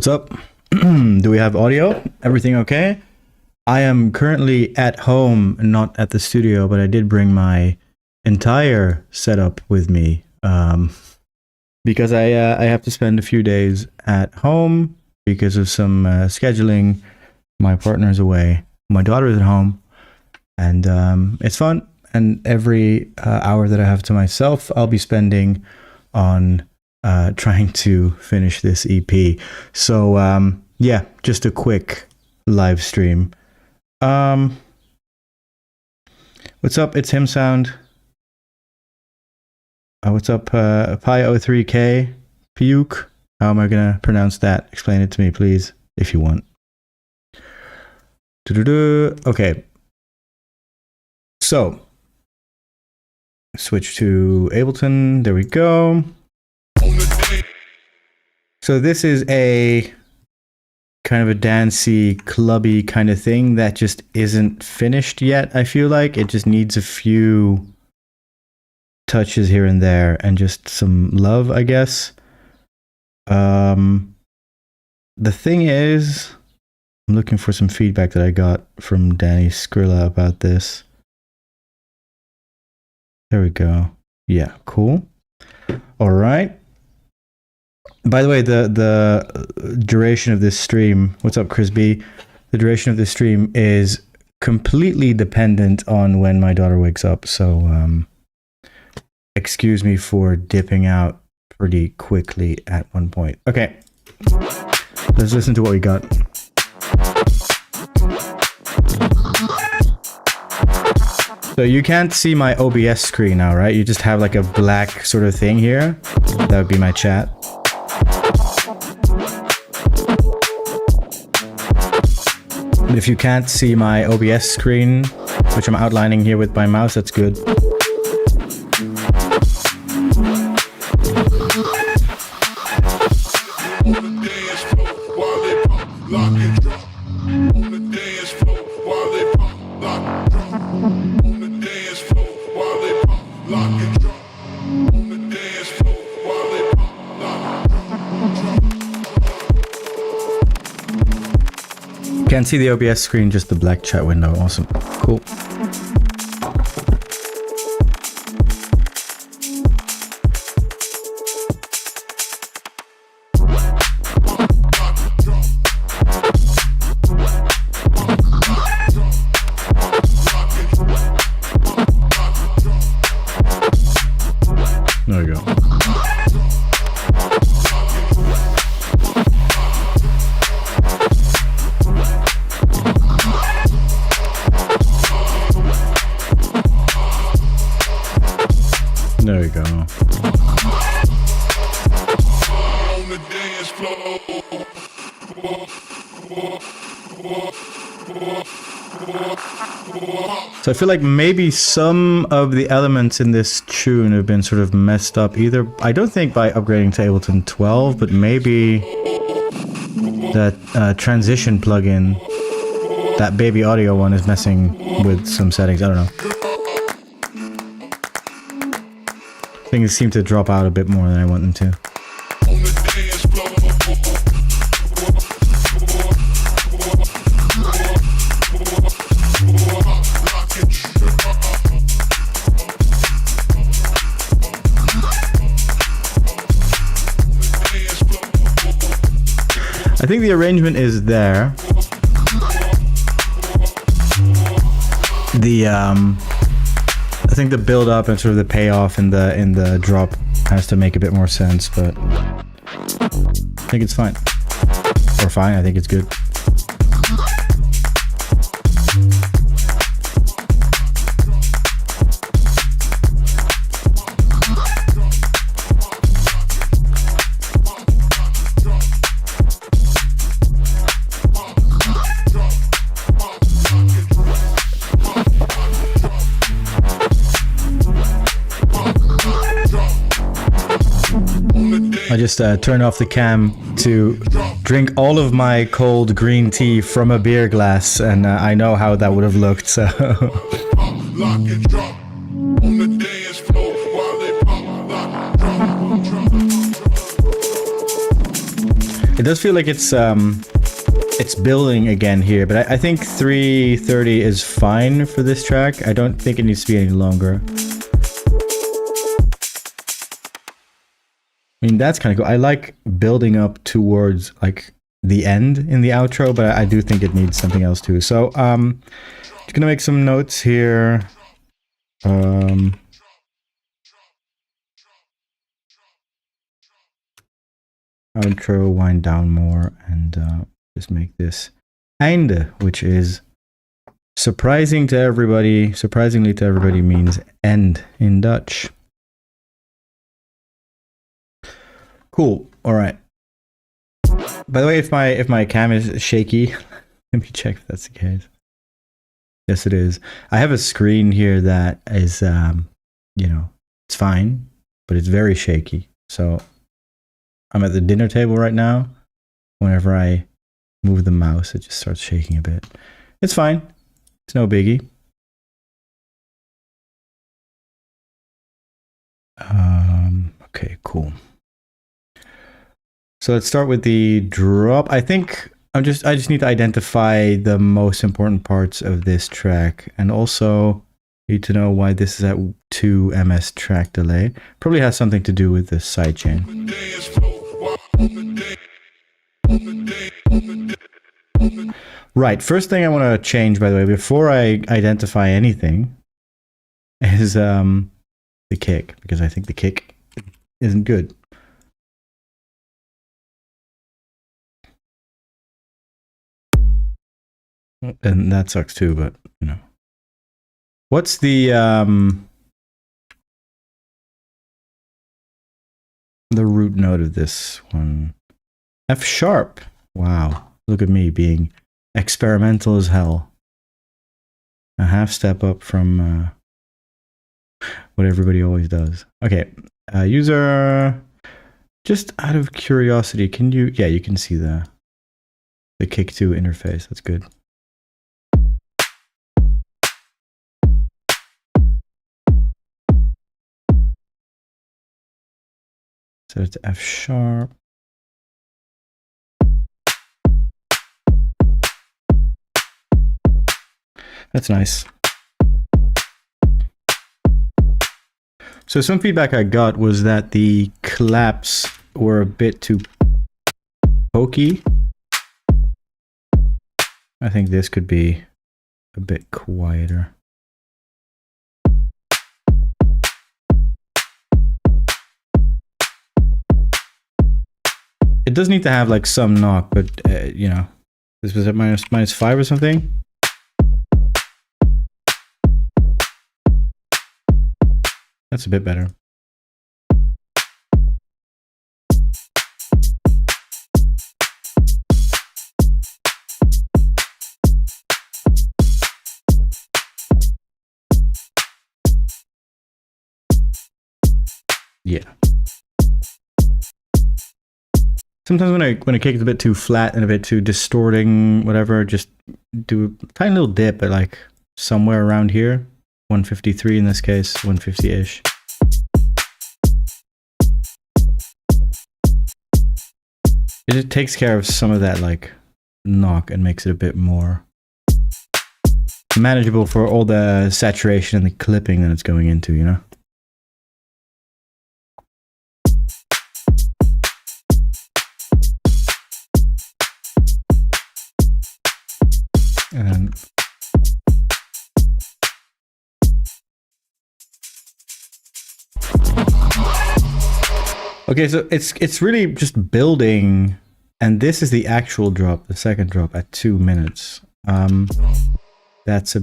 What's up? Do we have audio? Everything okay? I am currently at home, not at the studio, but I did bring my entire setup with me because I have to spend a few days at home because of some scheduling. My partner's away, my daughter is at home, and it's fun. And every hour that I have to myself, I'll be spending on trying to finish this EP. So yeah, just a quick live stream. What's up? It's Him Sound. What's up? Pi03K Puke. How am I gonna pronounce that? Explain it to me, please, if you want. Okay. So switch to Ableton. There we go. So this is a kind of a dancey, clubby kind of thing that just isn't finished yet. I feel like it just needs a few touches here and there and just some love, I guess. The thing is, I'm looking for some feedback that I got from Danny Skrilla about this. There we go. Yeah, cool. All right. By the way, the duration of this stream, what's up, Chris B? The duration of this stream is completely dependent on when my daughter wakes up. So excuse me for dipping out pretty quickly at one point. Okay, let's listen to what we got. So you can't see my OBS screen now, right? You just have like a black sort of thing here. That would be my chat. But if you can't see my OBS screen, which I'm outlining here with my mouse, that's good. Can't see the OBS screen, just the black chat window. Awesome. Cool. There we go. There we go. So I feel like maybe some of the elements in this tune have been sort of messed up. Either, I don't think by upgrading to Ableton 12, but maybe that transition plugin, that Baby Audio one, is messing with some settings. I don't know. Things seem to drop out a bit more than I want them to. I think the arrangement is there. I think the build up and sort of the payoff in the drop has to make a bit more sense, but I think it's fine. Or fine, I think it's good. I just turned off the cam to drink all of my cold green tea from a beer glass, and I know how that would have looked, so... It does feel like it's building again here, but I think 3:30 is fine for this track. I don't think it needs to be any longer. I mean, that's kind of cool. I like building up towards like the end in the outro, but I do think it needs something else too. So, just gonna make some notes here. 'Cause outro, wind down more, and just make this einde, which is surprisingly to everybody means end in Dutch. Cool. All right. By the way, if my cam is shaky, let me check if that's the case. Yes, it is. I have a screen here that is, you know, it's fine, but it's very shaky. So I'm at the dinner table right now. Whenever I move the mouse, it just starts shaking a bit. It's fine. It's no biggie. Okay, cool. So let's start with the drop. I think I just need to identify the most important parts of this track, and also need to know why this is at 2 ms track delay. Probably has something to do with the sidechain. Right, first thing I want to change, by the way, before I identify anything, is the kick, because I think the kick isn't good. And that sucks too, but you know. What's the root note of this one? F sharp. Wow, look at me being experimental as hell. A half step up from what everybody always does. Okay, user, just out of curiosity, can you, yeah, you can see the kick 2 interface. That's good. So it's F sharp. That's nice. So some feedback I got was that the claps were a bit too pokey. I think this could be a bit quieter. It does need to have like some knock, but you know, this was at minus 5 or something. That's a bit better. Yeah. Sometimes when a kick is a bit too flat and a bit too distorting, whatever, just do a tiny little dip at like somewhere around here. 153 in this case, 150-ish. It just takes care of some of that like knock and makes it a bit more manageable for all the saturation and the clipping that it's going into, you know? And okay, so it's really just building, and this is the actual drop, the second drop at 2 minutes. That's a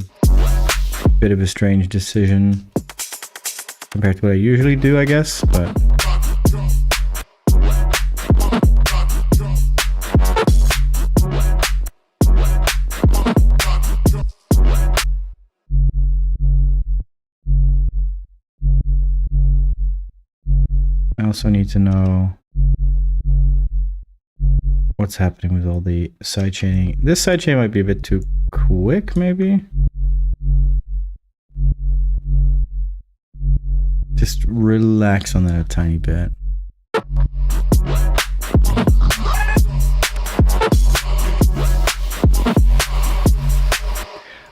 bit of a strange decision compared to what I usually do, I guess, but I also need to know what's happening with all the sidechaining. This sidechain might be a bit too quick, maybe? Just relax on that a tiny bit.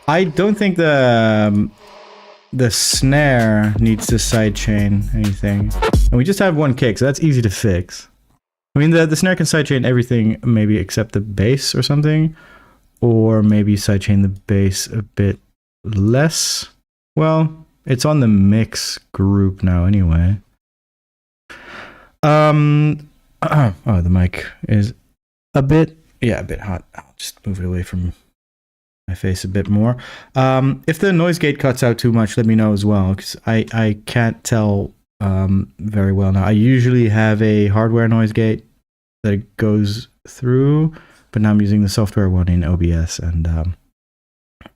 I don't think the snare needs to sidechain anything. And we just have one kick, so that's easy to fix. I mean, the snare can sidechain everything, maybe except the bass or something. Or maybe sidechain the bass a bit less. Well, it's on the mix group now anyway. Oh, the mic is a bit hot. I'll just move it away from my face a bit more. If the noise gate cuts out too much, let me know as well, because I can't tell very well now. I usually have a hardware noise gate that it goes through, but now I'm using the software one in OBS, and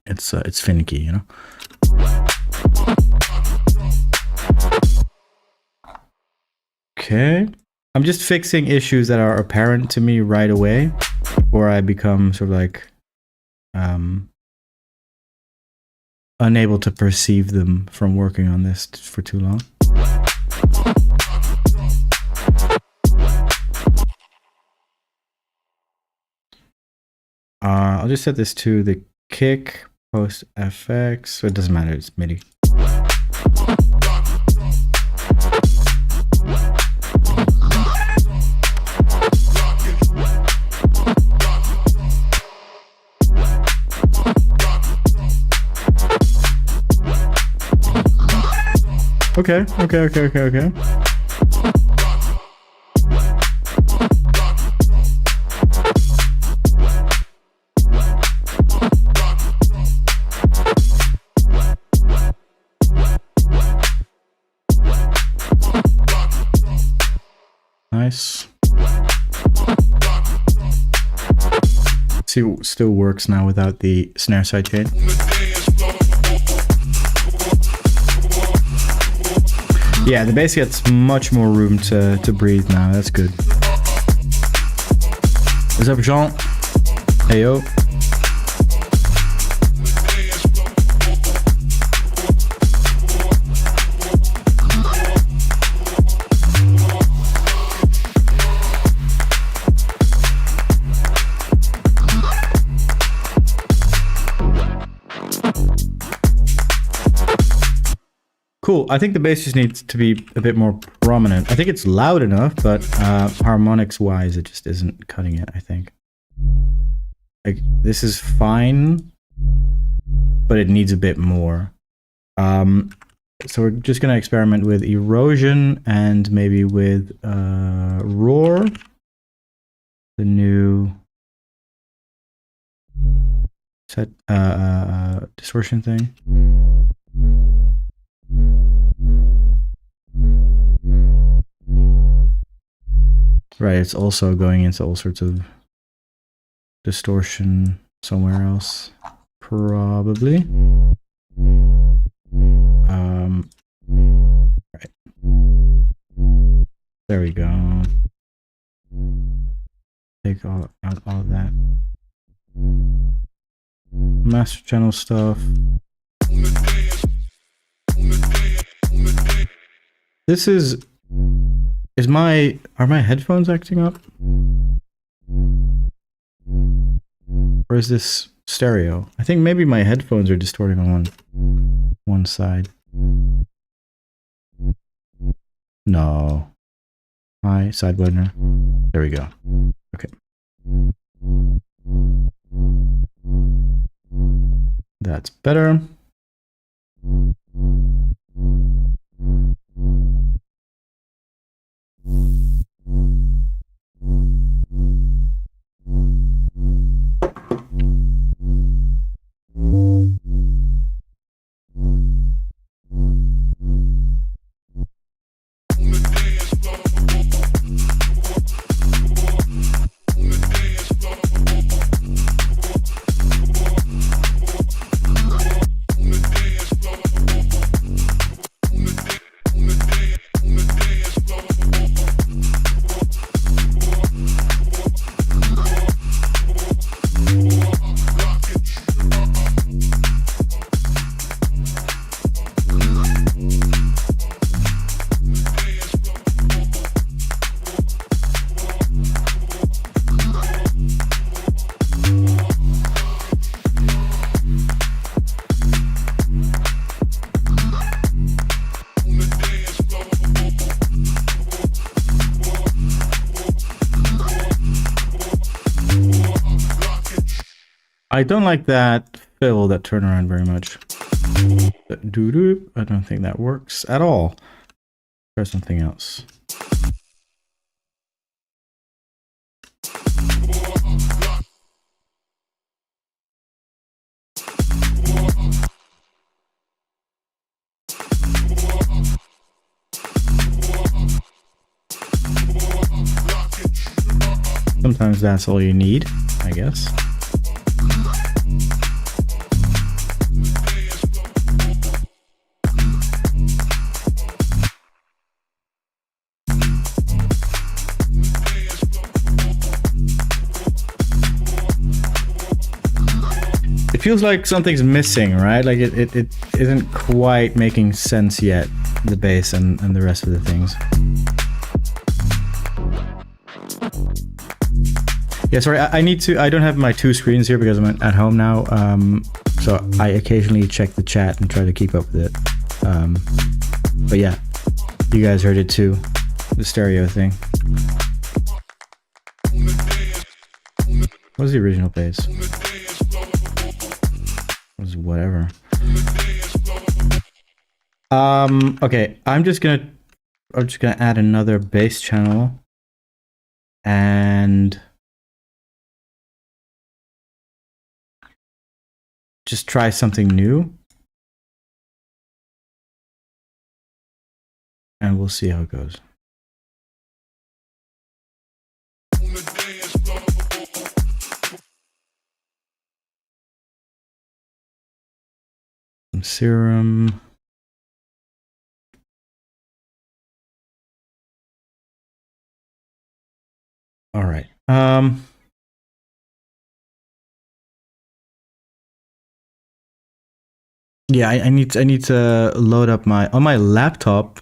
it's finicky, you know. Okay, I'm just fixing issues that are apparent to me right away, before I become sort of like unable to perceive them from working on this for too long. I'll just set this to the kick post FX, so it doesn't matter, it's MIDI. Okay. Nice. See, it still works now without the snare sidechain. Yeah, the bass gets much more room to breathe now. That's good. What's up, Jean? Hey, yo. Cool. I think the bass just needs to be a bit more prominent. I think it's loud enough, but harmonics wise, it just isn't cutting it, I think. Like, this is fine, but it needs a bit more. So we're just going to experiment with erosion and maybe with roar, the new set distortion thing. Right, it's also going into all sorts of distortion somewhere else, probably. Right. There we go. Take out all of that. Master channel stuff. This is are my headphones acting up? Or is this stereo? I think maybe my headphones are distorting on one side. No. Hi, sidewinder. There we go. Okay. That's better. I don't like that fill, that turnaround very much. I don't think that works at all. Try something else. Sometimes that's all you need, I guess. It feels like something's missing, right? Like it isn't quite making sense yet, the bass and the rest of the things. Yeah, sorry, I don't have my two screens here because I'm at home now, so I occasionally check the chat and try to keep up with it. But yeah, you guys heard it too, the stereo thing. What was the original bass? It was whatever. Okay, I'm just gonna add another bass channel and just try something new, and we'll see how it goes. Some Serum. All right. Yeah, I need to load up on my laptop.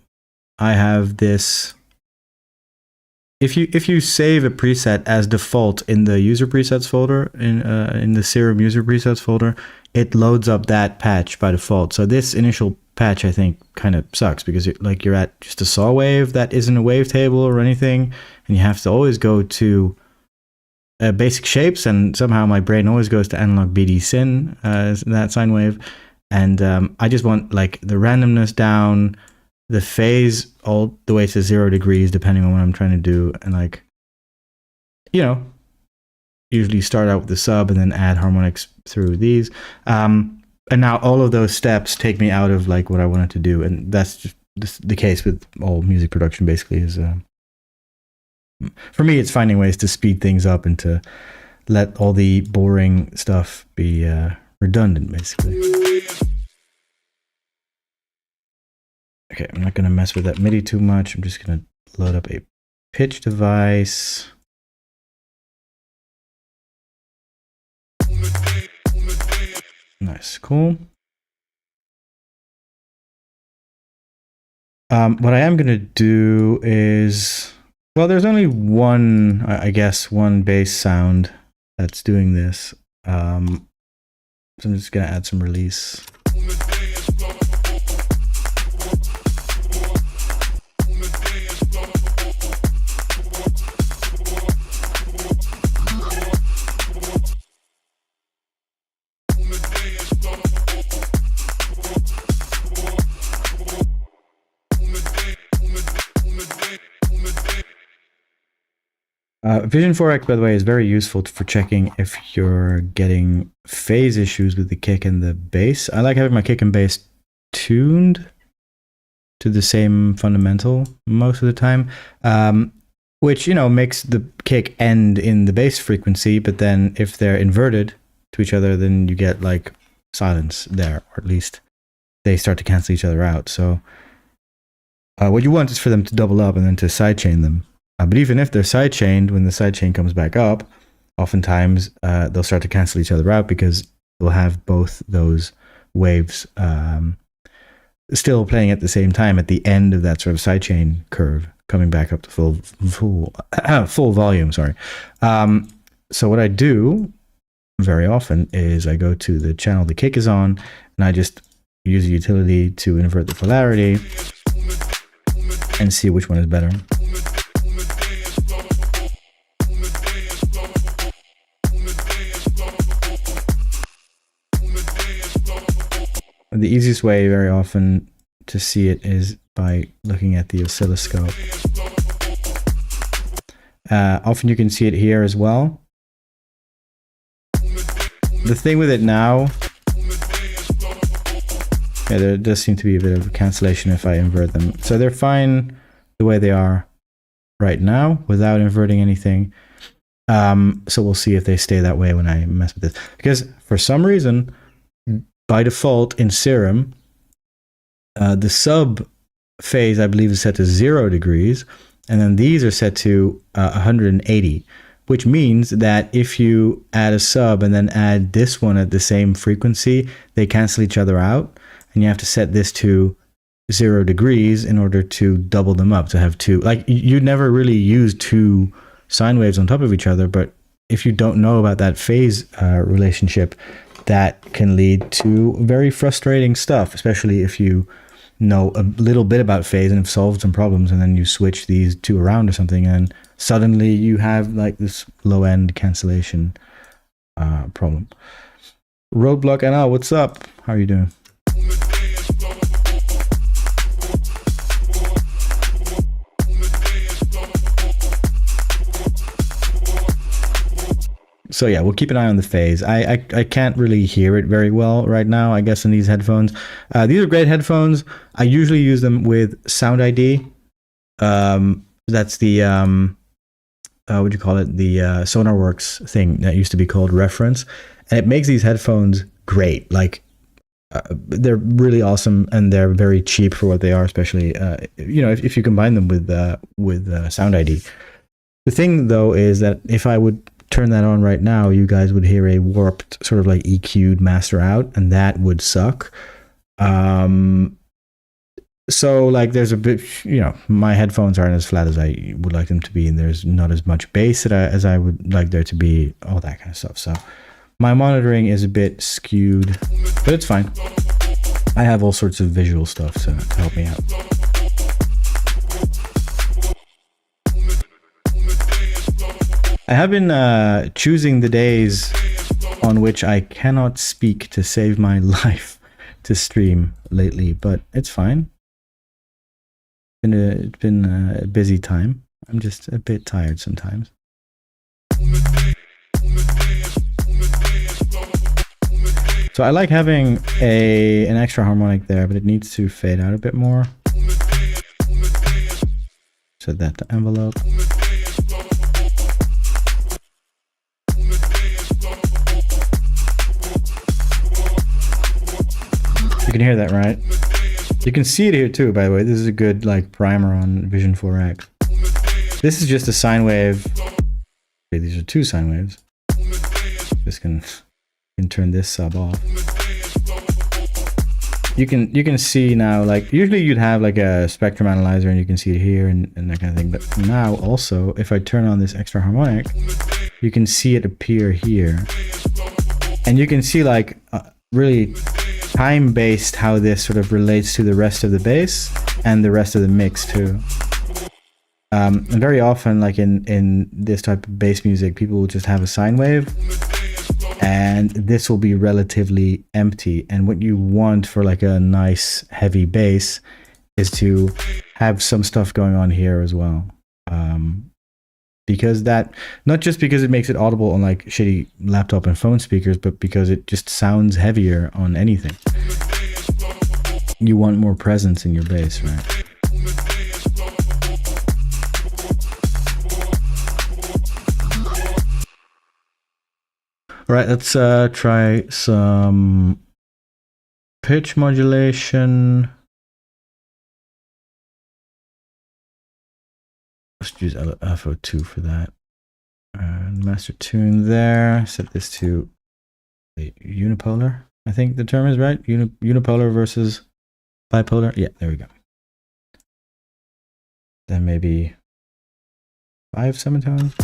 I have this. If you save a preset as default in the user presets folder in the Serum user presets folder, it loads up that patch by default. So this initial patch, I think, kind of sucks because you're at just a saw wave that isn't a wavetable or anything, and you have to always go to basic shapes, and somehow my brain always goes to analog BD syn that sine wave. And I just want like the randomness down, the phase all the way to 0 degrees, depending on what I'm trying to do. And like, you know, usually start out with the sub and then add harmonics through these. And now all of those steps take me out of like what I wanted to do. And that's just the case with all music production basically is, for me, it's finding ways to speed things up and to let all the boring stuff be redundant basically. Okay, I'm not going to mess with that MIDI too much. I'm just going to load up a pitch device. Nice, cool. What I am going to do is, well, there's only one, I guess, one bass sound that's doing this. So I'm just going to add some release. Vision 4X, by the way, is very useful for checking if you're getting phase issues with the kick and the bass. I like having my kick and bass tuned to the same fundamental most of the time, which, you know, makes the kick end in the bass frequency, but then if they're inverted to each other, then you get like silence there, or at least they start to cancel each other out. So what you want is for them to double up and then to sidechain them. But even if they're sidechained, when the sidechain comes back up, oftentimes they'll start to cancel each other out because they'll have both those waves still playing at the same time at the end of that sort of sidechain curve, coming back up to full volume. Sorry. So what I do very often is I go to the channel the kick is on, and I just use a utility to invert the polarity and see which one is better. The easiest way very often to see it is by looking at the oscilloscope. Often you can see it here as well. The thing with it now, yeah, there does seem to be a bit of a cancellation if I invert them. So they're fine the way they are right now without inverting anything. So we'll see if they stay that way when I mess with this. Because for some reason, by default in Serum, the sub phase, I believe, is set to 0 degrees. And then these are set to 180, which means that if you add a sub and then add this one at the same frequency, they cancel each other out. And you have to set this to 0 degrees in order to double them up, to have two. Like, you never really use two sine waves on top of each other, but if you don't know about that phase relationship, that can lead to very frustrating stuff, especially if you know a little bit about phase and have solved some problems, and then you switch these two around or something, and suddenly you have like this low end cancellation problem. Roadblock NL, what's up? How are you doing? So yeah, we'll keep an eye on the phase. I can't really hear it very well right now, I guess, in these headphones. These are great headphones. I usually use them with Sound ID. That's the, what do you call it? The SonarWorks thing that used to be called Reference. And it makes these headphones great. Like, they're really awesome, and they're very cheap for what they are, especially, if you combine them with Sound ID. The thing, though, is that if I would turn that on right now, you guys would hear a warped, sort of like EQ'd master out, and that would suck. So like there's a bit, my headphones aren't as flat as I would like them to be, and there's not as much bass as I would like there to be, all that kind of stuff. So my monitoring is a bit skewed, but it's fine. I have all sorts of visual stuff to help me out. I have been choosing the days on which I cannot speak to save my life to stream lately, but it's fine. It's been a busy time. I'm just a bit tired sometimes. So I like having an extra harmonic there, but it needs to fade out a bit more. Set that to envelope. You can hear that, right? You can see it here too, by the way. This is a good like primer on Vision 4X. This is just a sine wave. Okay, these are two sine waves. This can turn this sub off. You can see now, like usually you'd have like a spectrum analyzer and you can see it here and that kind of thing. But now also, if I turn on this extra harmonic, you can see it appear here. And you can see like really time-based how this sort of relates to the rest of the bass and the rest of the mix too. And very often, like in this type of bass music, people will just have a sine wave, and this will be relatively empty. And what you want for like a nice heavy bass is to have some stuff going on here as well. Because that, not just because it makes it audible on like shitty laptop and phone speakers, but because it just sounds heavier on anything. You want more presence in your bass, right? All right, let's try some pitch modulation. Let's use FO2 for that. Master tune there. Set this to unipolar. I think the term is right. Unipolar versus bipolar. Yeah, there we go. Then maybe 5 semitones.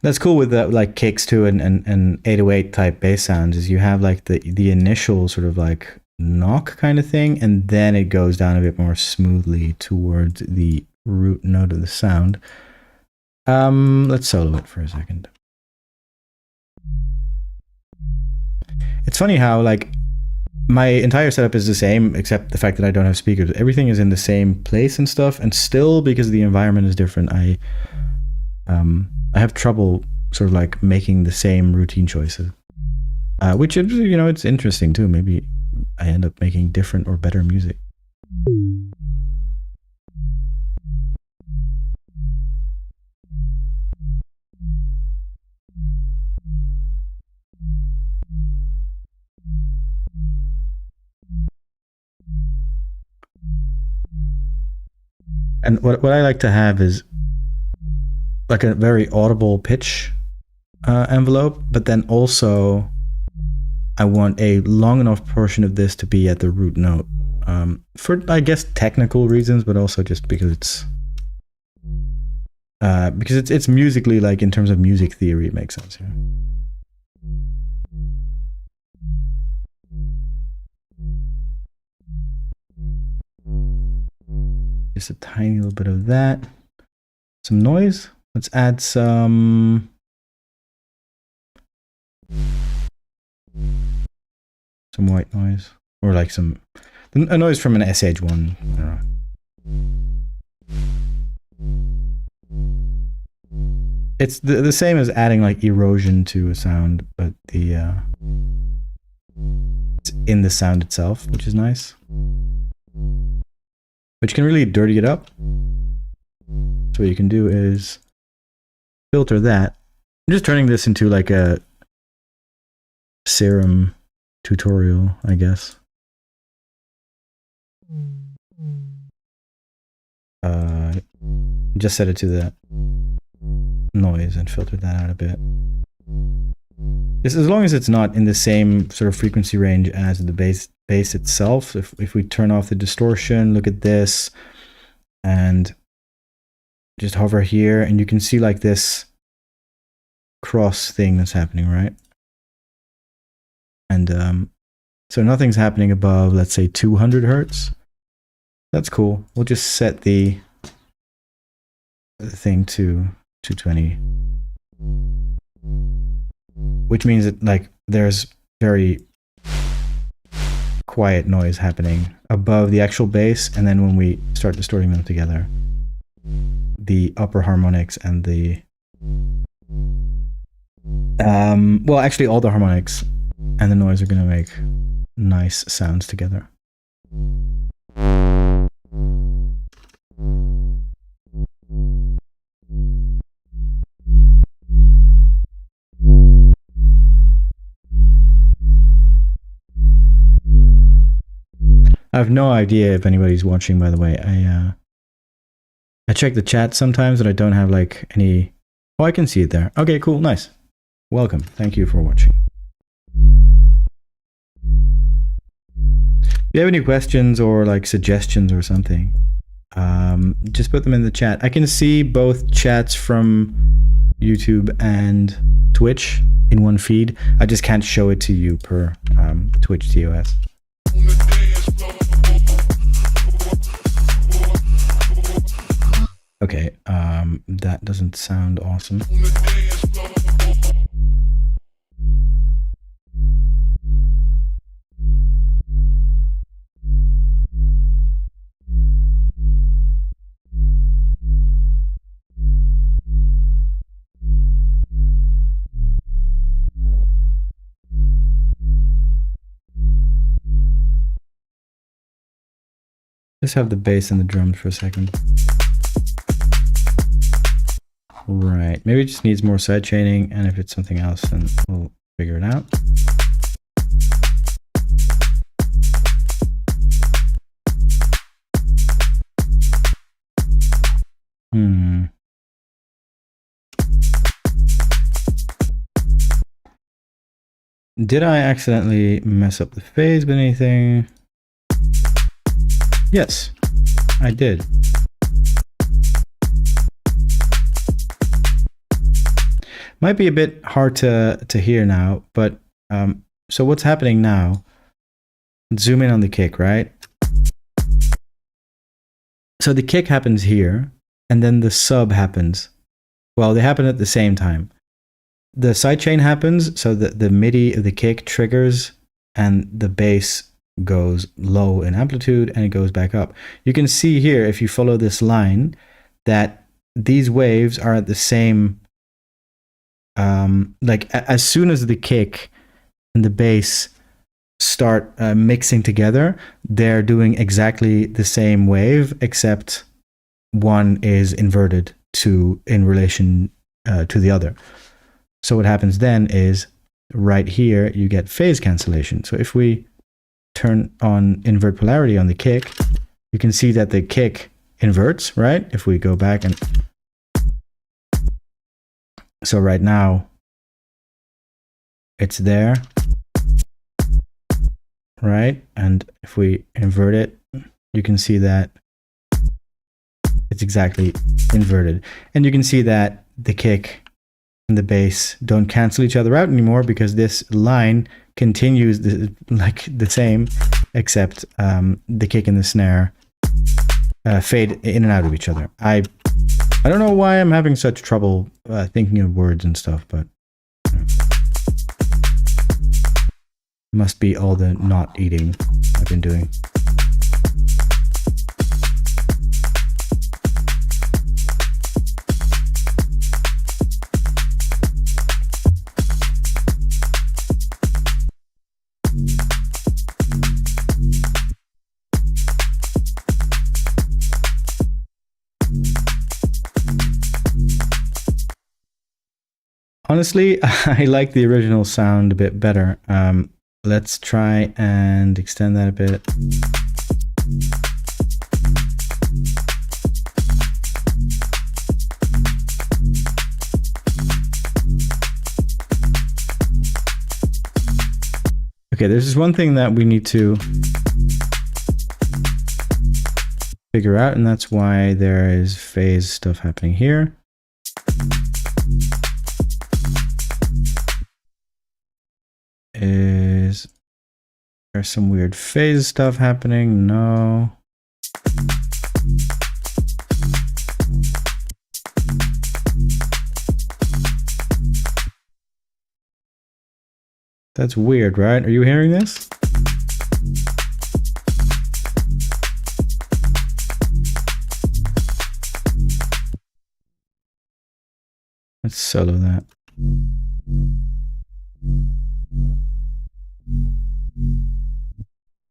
That's cool with the like kicks too and 808 type bass sounds, is you have like the initial sort of like knock kind of thing, and then it goes down a bit more smoothly towards the root note of the sound. Let's solo it for a second. It's funny how like my entire setup is the same except the fact that I don't have speakers. Everything is in the same place and stuff, and still because the environment is different, I I have trouble sort of like making the same routine choices, which is, you know, it's interesting too. Maybe I end up making different or better music. And what I like to have is like a very audible pitch envelope, but then also I want a long enough portion of this to be at the root note, for, I guess, technical reasons, but also just because it's musically, like in terms of music theory, it makes sense. Yeah. Just a tiny little bit of that. Some noise. Let's add some white noise, or like a noise from an SH1. I don't know. It's the same as adding like erosion to a sound, but it's in the sound itself, which is nice. Which can really dirty it up. So what you can do is filter that. I'm just turning this into like a Serum tutorial, I guess. Just set it to the noise and filter that out a bit. As long as it's not in the same sort of frequency range as the bass itself. If we turn off the distortion, look at this, and just hover here, and you can see like this cross thing that's happening, right? And so nothing's happening above, let's say, 200 hertz. That's cool. We'll just set the thing to 220, which means that like there's very quiet noise happening above the actual bass, and then when we start distorting them together, the upper harmonics and the well, actually all the harmonics and the noise are going to make nice sounds together. I have no idea if anybody's watching, by the way. I check the chat sometimes, but I don't have like any... Oh, I can see it there. Okay, cool, nice. Welcome. Thank you for watching. If you have any questions or like suggestions or something, just put them in the chat. I can see both chats from YouTube and Twitch in one feed. I just can't show it to you per Twitch TOS. Okay, that doesn't sound awesome. Just have the bass and the drums for a second. Right, maybe it just needs more side chaining, and if it's something else, then we'll figure it out. Did I accidentally mess up the phase with anything? Yes, I did. Might be a bit hard to hear now, but so what's happening now? Zoom in on the kick, right? So the kick happens here, and then the sub happens. Well, they happen at the same time. The sidechain happens, so that the MIDI of the kick triggers, and the bass goes low in amplitude, and it goes back up. You can see here, if you follow this line, that these waves are at the same as soon as the kick and the bass start mixing together, they're doing exactly the same wave, except one is inverted in relation to the other. So what happens then is right here you get phase cancellation. So if we turn on invert polarity on the kick, you can see that the kick inverts, right? If we go back and so right now it's there, right? And if we invert it, you can see that it's exactly inverted. And you can see that the kick and the bass don't cancel each other out anymore because this line continues the same, except the kick and the snare fade in and out of each other. I don't know why I'm having such trouble thinking of words and stuff, but must be all the not eating I've been doing. Honestly, I like the original sound a bit better. Let's try and extend that a bit. Okay, there's just one thing that we need to figure out, and that's why there is phase stuff happening here. Is there some weird phase stuff happening? No. That's weird, right? Are you hearing this? Let's solo that.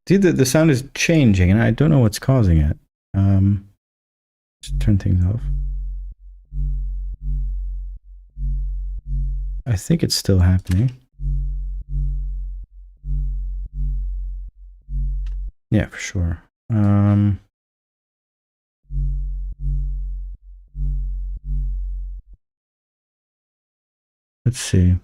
See, the sound is changing and I don't know what's causing it. Just turn things off. I think it's still happening. Yeah, for sure. Let's see.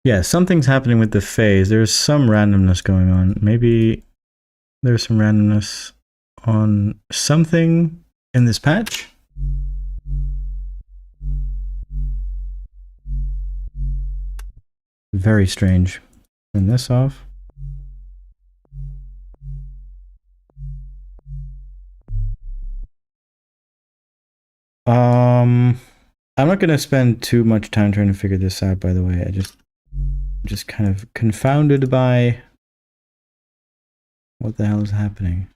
Yeah, something's happening with the phase. There's some randomness going on. Maybe there's some randomness on something in this patch. Very strange. Turn this off. I'm not going to spend too much time trying to figure this out, by the way. I just kind of confounded by what the hell is happening.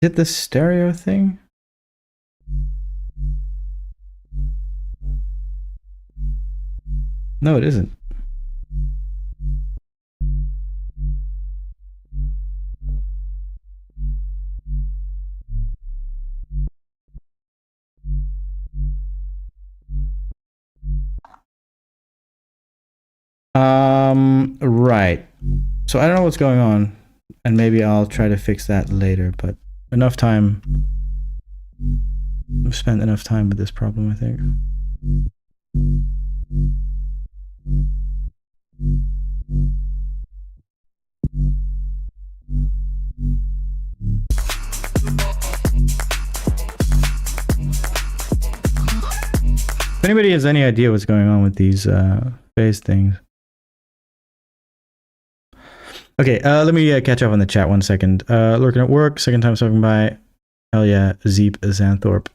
Is it the stereo thing? No, it isn't. Right. So I don't know what's going on, and maybe I'll try to fix that later, but enough time. I've spent enough time with this problem, I think. If anybody has any idea what's going on with these phase things. Okay, let me catch up on the chat 1 second. Lurking at work, second time stopping by. Hell yeah, Zeep Xanthorpe.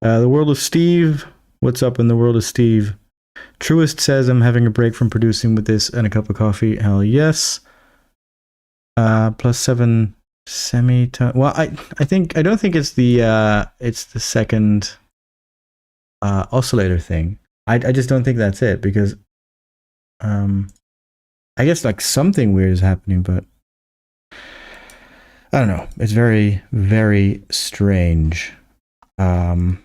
The world of Steve. What's up in the world of Steve? Truist says I'm having a break from producing with this and a cup of coffee. Hell yes. +7 semitone. Well, I don't think it's the second oscillator thing. I just don't think that's it, because I guess like something weird is happening, but I don't know. It's very, very strange. I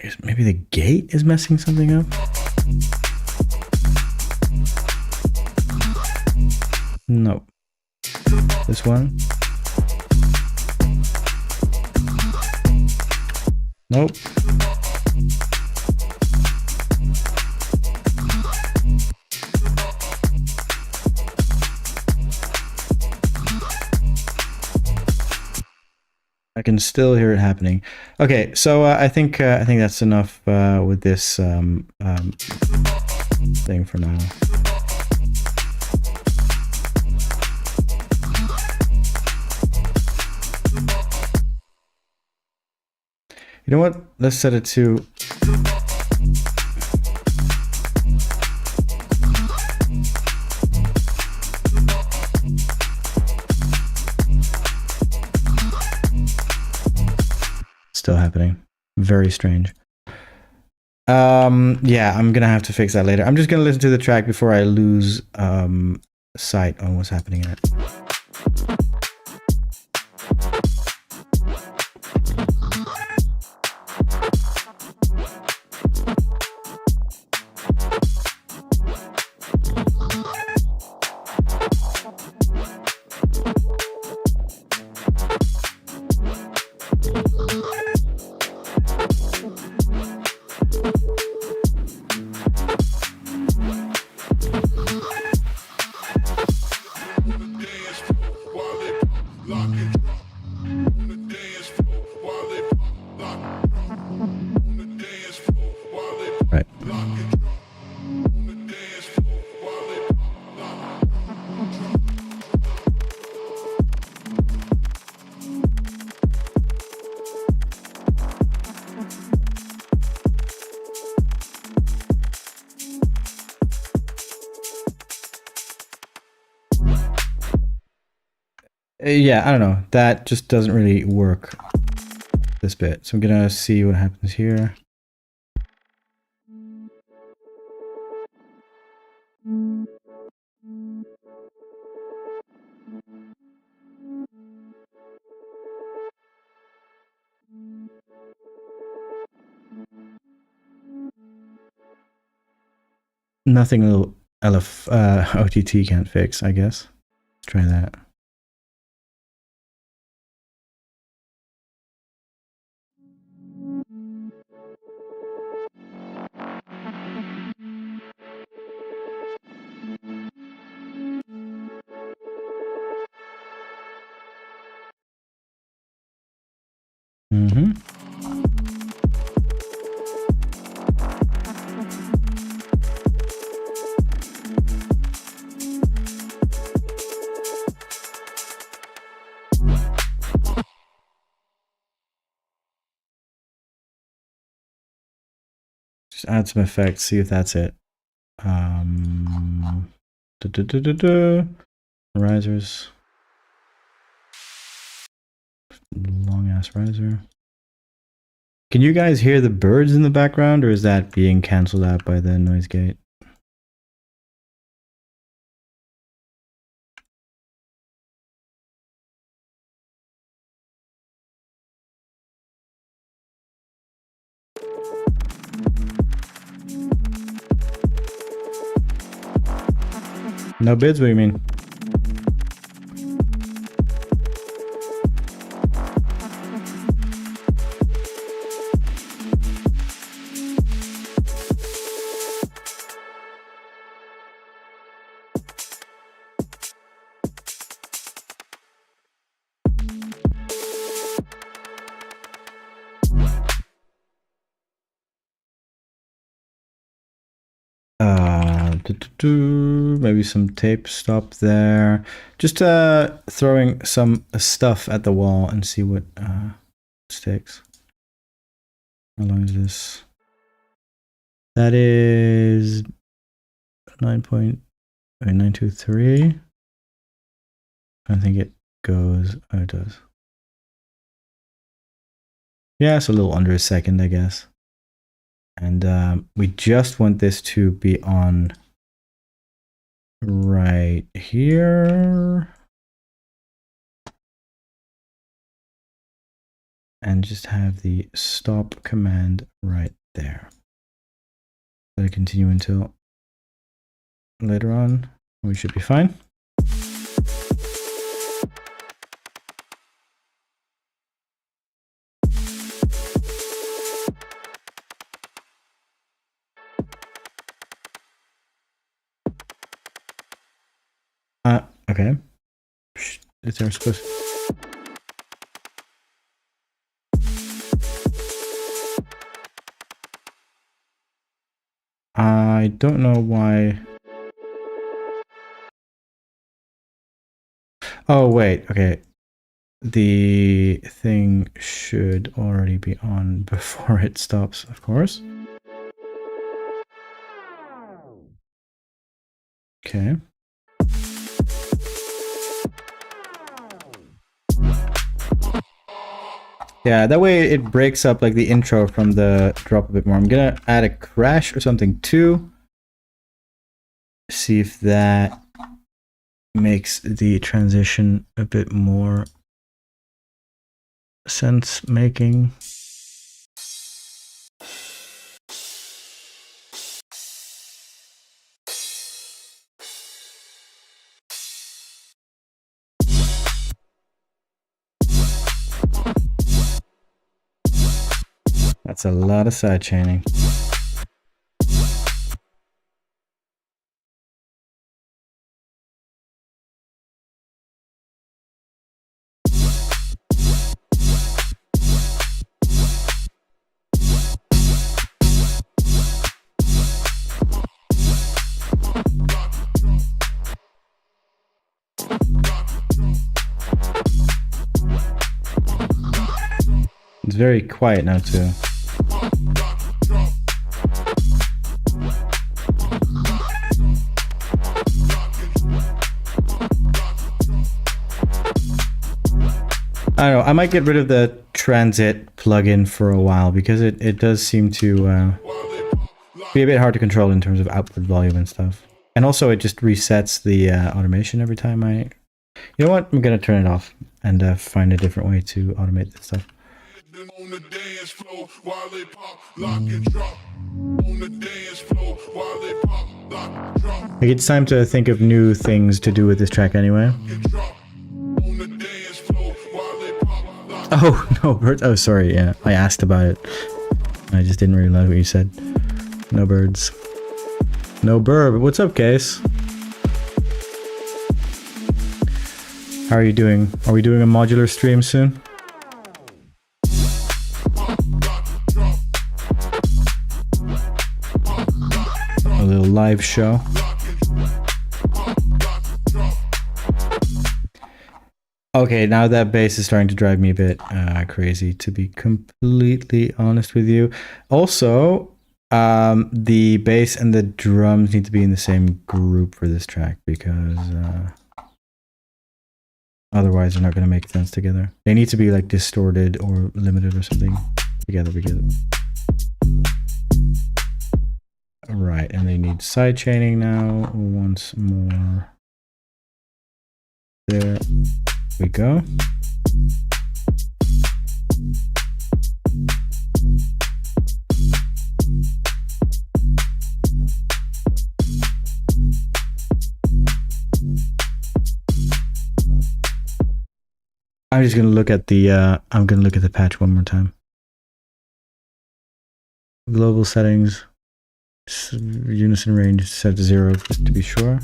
guess maybe the gate is messing something up. No. This one. Nope. I can still hear it happening. Okay, so I think that's enough with this thing for now. You know what? Let's set it to... Still happening. Very strange. Yeah, I'm gonna have to fix that later. I'm just gonna listen to the track before I lose sight on what's happening in it. Yeah, I don't know. That just doesn't really work, this bit. So I'm gonna see what happens here. Nothing LF OTT can't fix, I guess. Let's try that. Mm-hmm. Just add some effects, see if that's it. Risers. Long ass riser. Can you guys hear the birds in the background, or is that being cancelled out by the noise gate? No bids? What do you mean? Maybe some tape stop there. Just throwing some stuff at the wall and see what sticks. How long is this? That is 9.923. I think it goes. Oh, it does. Yeah, it's a little under a second, I guess. And we just want this to be on right here. And just have the stop command right there. Let it continue until later on. We should be fine. Okay. Is there supposed to... I don't know why. Oh, wait. Okay. The thing should already be on before it stops, of course. Okay. Yeah, that way it breaks up like the intro from the drop a bit more. I'm gonna add a crash or something too. See if that makes the transition a bit more sense making. That's a lot of side chaining. It's very quiet now too. I don't know, I might get rid of the transit plugin for a while because it does seem to be a bit hard to control in terms of output volume and stuff. And also it just resets the automation every time I... You know what? I'm gonna turn it off and find a different way to automate this stuff. On the dance floor while they pop, lock and drop. On the dance floor while they pop, lock and drop. I think it's time to think of new things to do with this track anyway. Oh no, birds. Oh, sorry. Yeah, I asked about it. I just didn't realize what you said. No birds. No burb. What's up, Case? How are you doing? Are we doing a modular stream soon? A little live show. Okay, now that bass is starting to drive me a bit crazy, to be completely honest with you. Also, the bass and the drums need to be in the same group for this track because otherwise they're not going to make sense together. They need to be like distorted or limited or something together. Alright, and they need side chaining now once more. There we go. I'm just gonna look at the patch one more time. Global settings, unison range set to 0 just to be sure.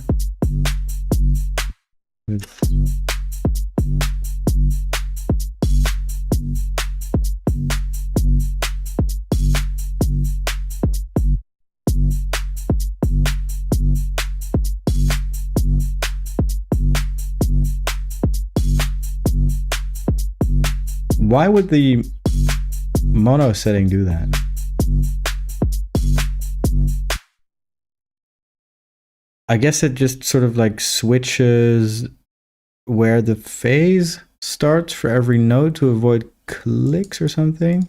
Why would the mono setting do that? I guess it just sort of like switches where the phase starts for every node to avoid clicks or something.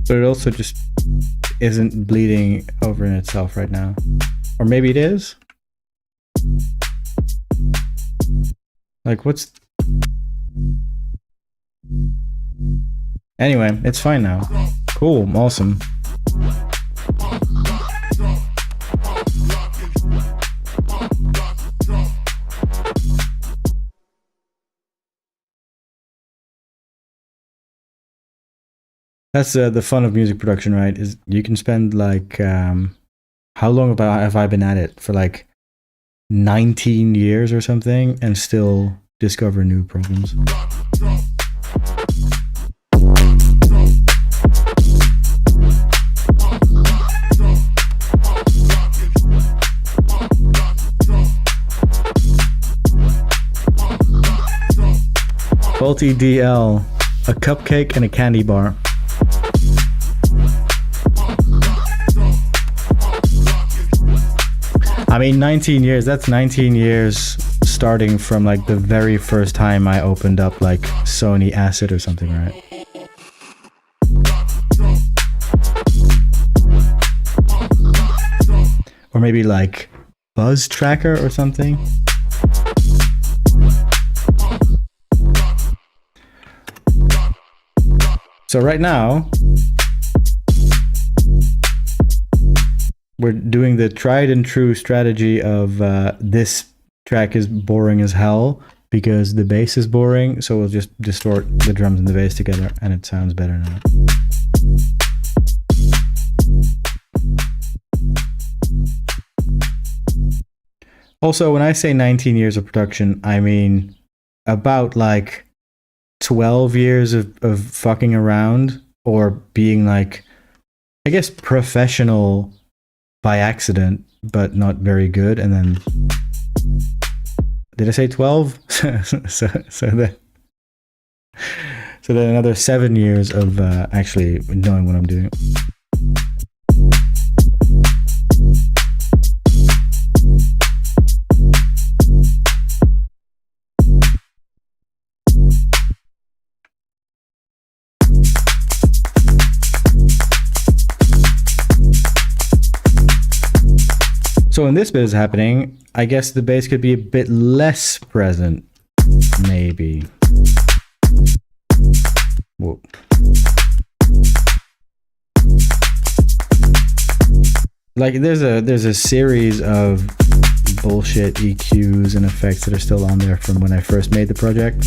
But it also just isn't bleeding over in itself right now. Or maybe it is? Like, what's... Anyway, it's fine now. Cool, awesome. That's the fun of music production, right? Is you can spend like, how long have I been at it? For like 19 years or something, and still discover new problems. Faulty DL, a cupcake and a candy bar. I mean, 19 years, that's 19 years starting from like the very first time I opened up like Sony Acid or something, right? Or maybe like Buzz Tracker or something. So right now, we're doing the tried and true strategy of this track is boring as hell because the bass is boring, so we'll just distort the drums and the bass together and it sounds better now. Also, when I say 19 years of production, I mean about like 12 years of fucking around or being like, I guess, professional by accident, but not very good. And then, did I say 12? so then another 7 years of actually knowing what I'm doing. So when this bit is happening, I guess the bass could be a bit less present, maybe. Whoa. Like there's a series of bullshit EQs and effects that are still on there from when I first made the project.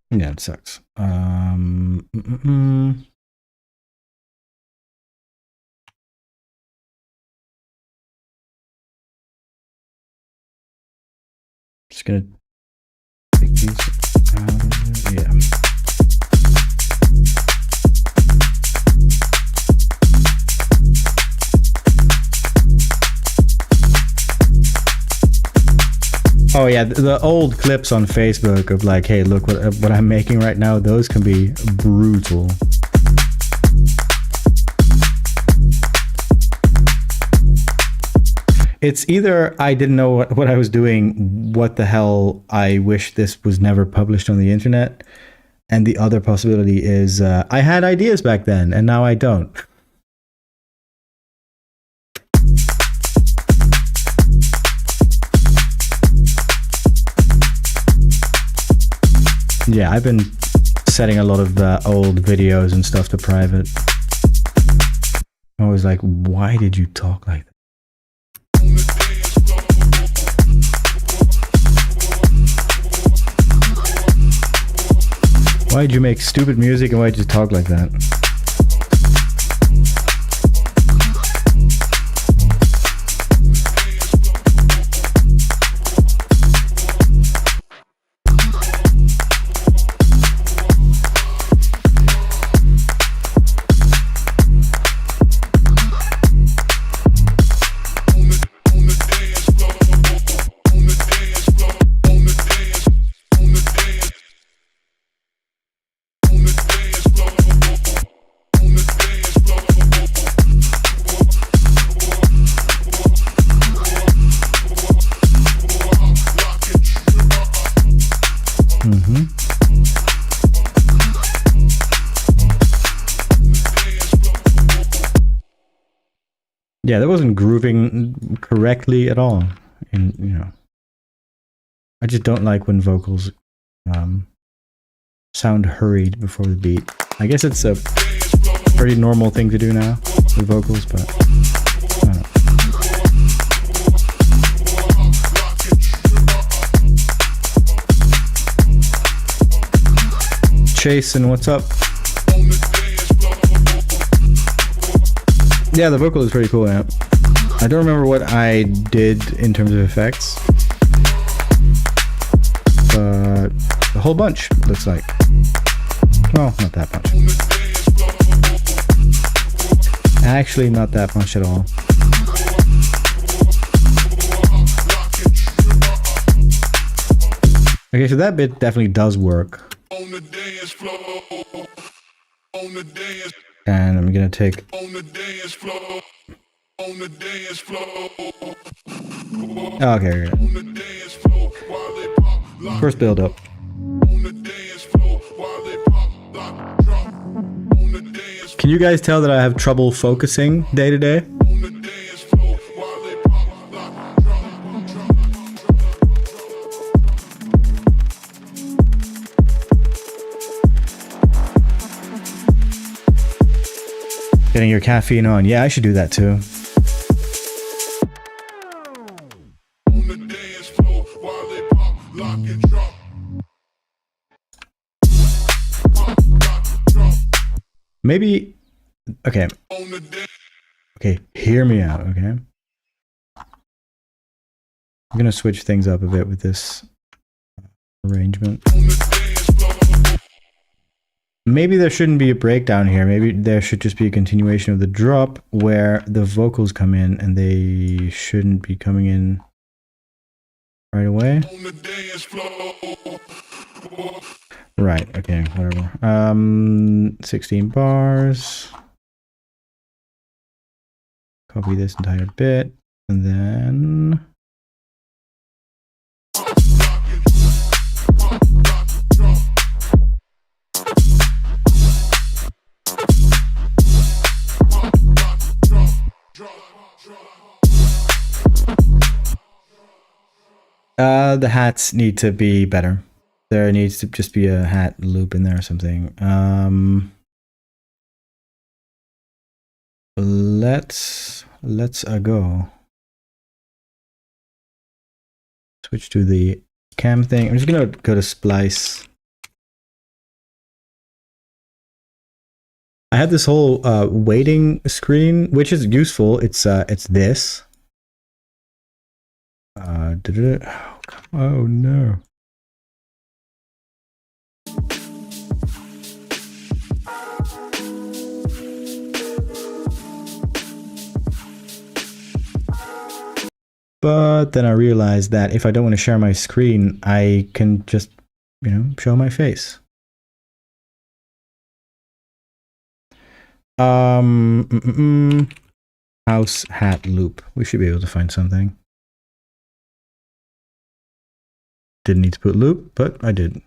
Yeah, it sucks. Just gonna take these out. Yeah. Oh yeah, the old clips on Facebook of like, hey, look what I'm making right now, those can be brutal. It's either I didn't know what I was doing, what the hell, I wish this was never published on the internet, and the other possibility is I had ideas back then and now I don't. Yeah, I've been setting a lot of old videos and stuff to private. I was like, why did you talk like that? Why'd you make stupid music and why'd you talk like that? Yeah, that wasn't grooving correctly at all. And I just don't like when vocals sound hurried before the beat. I guess it's a pretty normal thing to do now with vocals, but I don't know. Jason, what's up? Yeah, the vocal is pretty cool, yeah. I don't remember what I did in terms of effects, but a whole bunch, looks like. Well, not that much. Actually, not that much at all. Okay, so that bit definitely does work. And I'm gonna take okay. First build up. Can you guys tell that I have trouble focusing day to day? Getting your caffeine on. Yeah, I should do that too. Maybe, okay. Okay, hear me out, okay? I'm gonna switch things up a bit with this arrangement. Maybe there shouldn't be a breakdown here. Maybe there should just be a continuation of the drop where the vocals come in and they shouldn't be coming in right away. Right, okay, whatever. 16 bars. Copy this entire bit and then the hats need to be better. There needs to just be a hat loop in there or something. Let's go. Switch to the cam thing. I'm just gonna go to splice. I had this whole waiting screen, which is useful. It's this. Oh no. But then I realized that if I don't want to share my screen, I can just, show my face. House hat loop. We should be able to find something. Didn't need to put loop, but I did.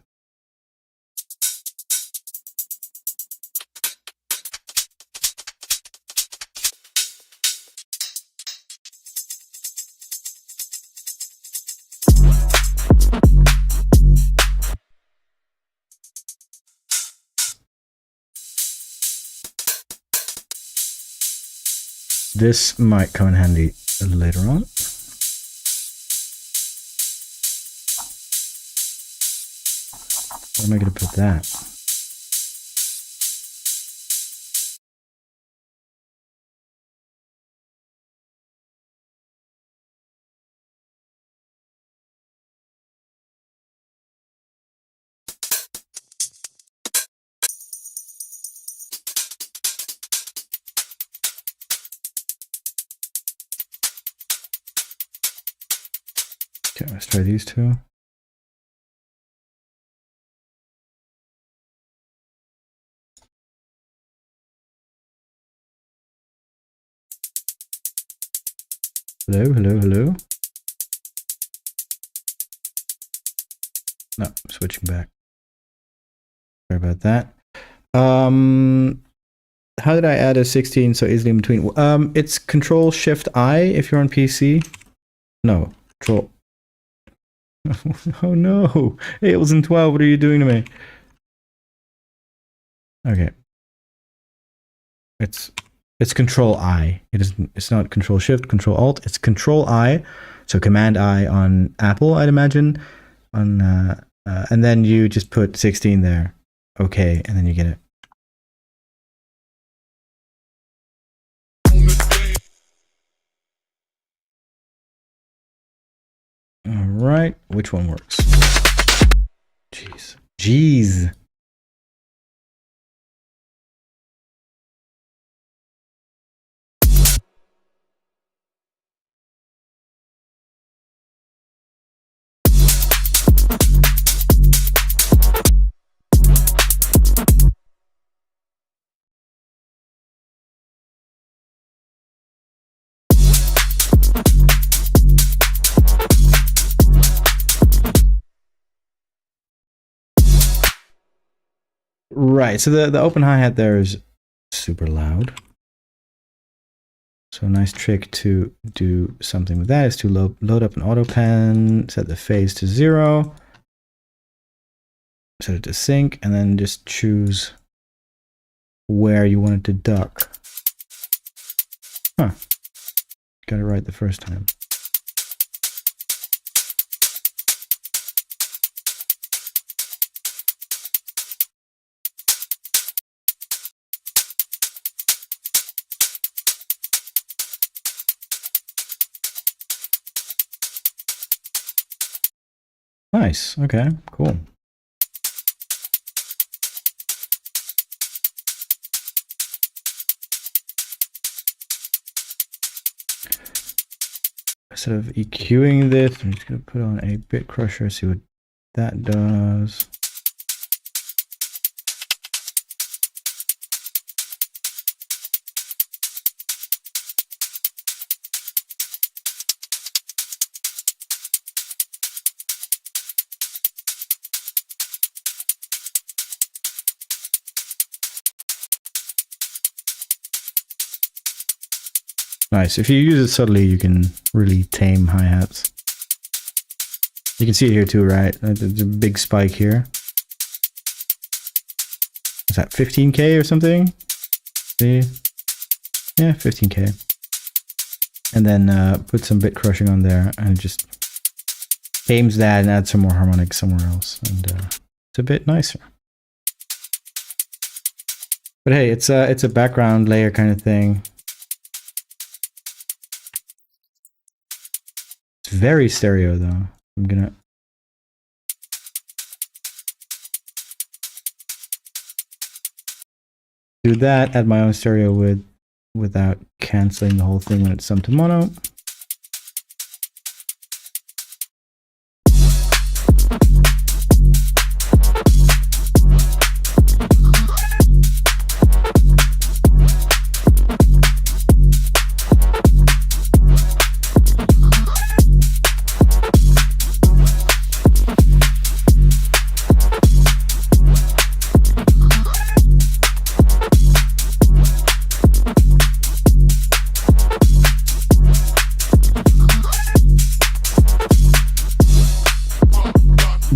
This might come in handy later on. Where am I going to put that? Okay, let's try these two. Hello, hello, hello. No, switching back. Sorry about that. How did I add a 16 so easily in between? It's Control Shift I if you're on PC. No, Control. Oh no, Ails and 12, what are you doing to me? Okay. It's Control I. It's not Control Shift, Control Alt. It's Control I. So Command I on Apple, I'd imagine. On and then you just put 16 there. Okay, and then you get it. All right, which one works? Jeez. Right, so the open hi-hat there is super loud. So a nice trick to do something with that is to load up an auto pen, set the phase to 0, set it to sync, and then just choose where you want it to duck. Huh. Got it right the first time. Nice. Okay, cool. Instead of EQing this, I'm just going to put on a bit crusher, see what that does. Nice. If you use it subtly, you can really tame hi-hats. You can see it here too, right? There's a big spike here. Is that 15K or something? See? Yeah, 15K. And then put some bit crushing on there and just tames that and add some more harmonics somewhere else. And it's a bit nicer. But hey, it's a background layer kind of thing. It's very stereo though. I'm gonna do that, add my own stereo width without canceling the whole thing when it's summed to mono.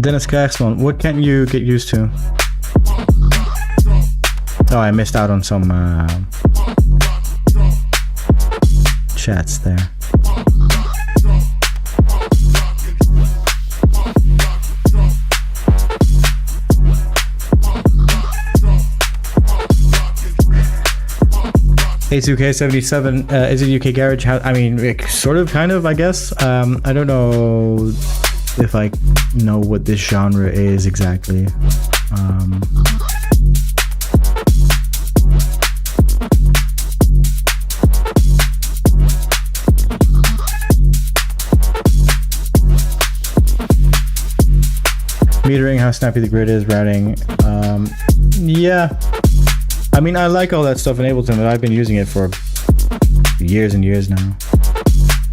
Dennis Krijgsman, what can't you get used to? Oh, I missed out on some chats there. A2K77, is it UK Garage? I mean, sort of, kind of, I guess. I don't know if I know what this genre is exactly. Metering, how snappy the grid is, routing. Yeah. I mean, I like all that stuff in Ableton, but I've been using it for years and years now.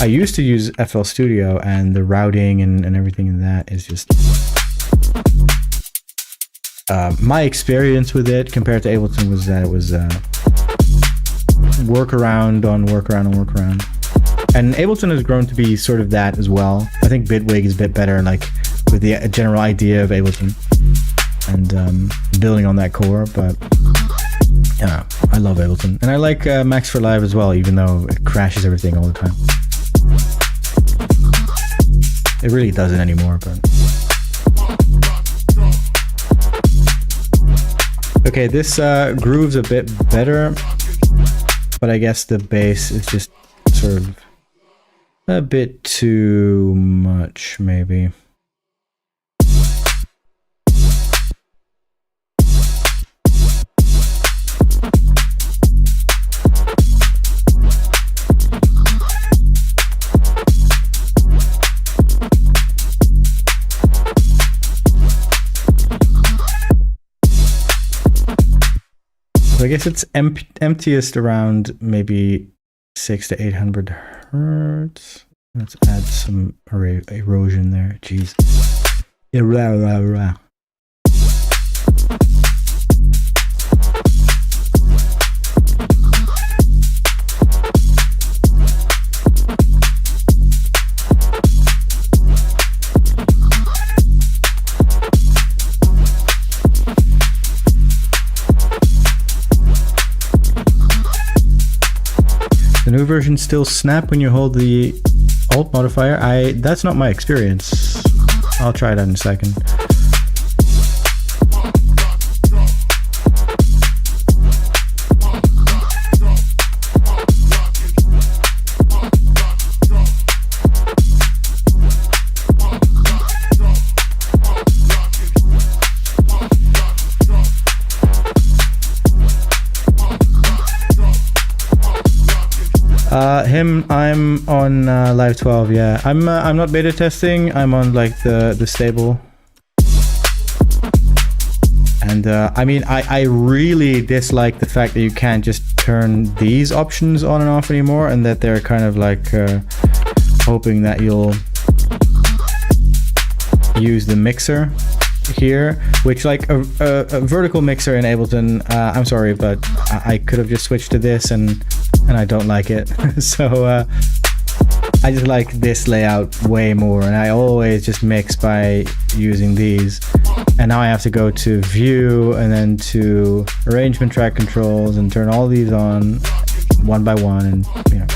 I used to use FL Studio, and the routing and everything in that is just... my experience with it compared to Ableton was that it was workaround on workaround on workaround. And Ableton has grown to be sort of that as well. I think Bitwig is a bit better, like, with the general idea of Ableton and building on that core, but... yeah, I love Ableton. And I like Max for Live as well, even though it crashes everything all the time. It really doesn't anymore, but... okay, this groove's a bit better, but I guess the bass is just sort of a bit too much, maybe. So I guess it's emptiest around maybe 600 to 800 hertz. Let's add some erosion there. Jeez. The new version still snap when you hold the Alt modifier. That's not my experience. I'll try that in a second. I'm on Live 12. Yeah, I'm not beta testing. I'm on like the stable. And I mean, I really dislike the fact that you can't just turn these options on and off anymore, and that they're kind of like hoping that you'll use the mixer here, which like a vertical mixer in Ableton, I'm sorry, but I could have just switched to this, and I don't like it. So I just like this layout way more, and I always just mix by using these. And now I have to go to view and then to arrangement track controls and turn all these on one by one, and you know,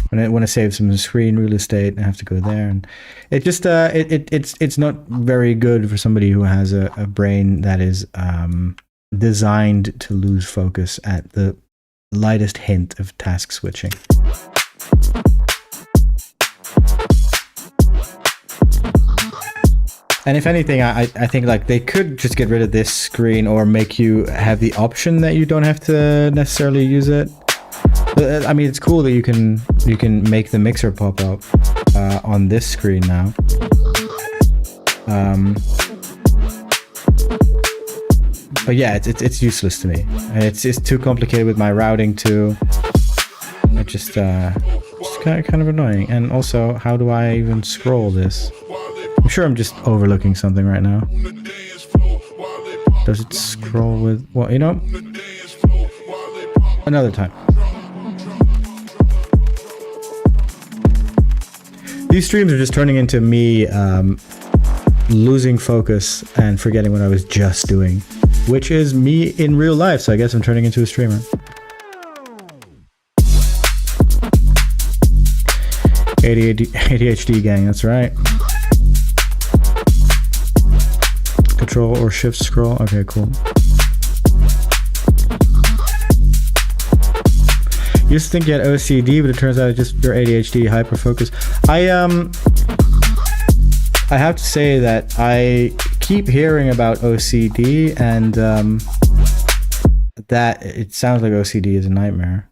when I want to save some screen real estate, I have to go there, and it just it's not very good for somebody who has a brain that is designed to lose focus at the lightest hint of task switching. And if anything, I think like they could just get rid of this screen, or make you have the option that you don't have to necessarily use it. But, I mean, it's cool that you can make the mixer pop up on this screen now. But yeah, it's useless to me. It's too complicated with my routing too. It just kind of annoying. And also, how do I even scroll this? I'm sure I'm just overlooking something right now. Does it scroll with... well, you know, another time. These streams are just turning into me losing focus and forgetting what I was just doing, which is me in real life. So I guess I'm turning into a streamer. ADHD gang, that's right. Control or shift scroll. Okay, cool. You used to think you had OCD, but it turns out it's just your ADHD, hyperfocus. I have to say that I keep hearing about OCD, and that it sounds like OCD is a nightmare,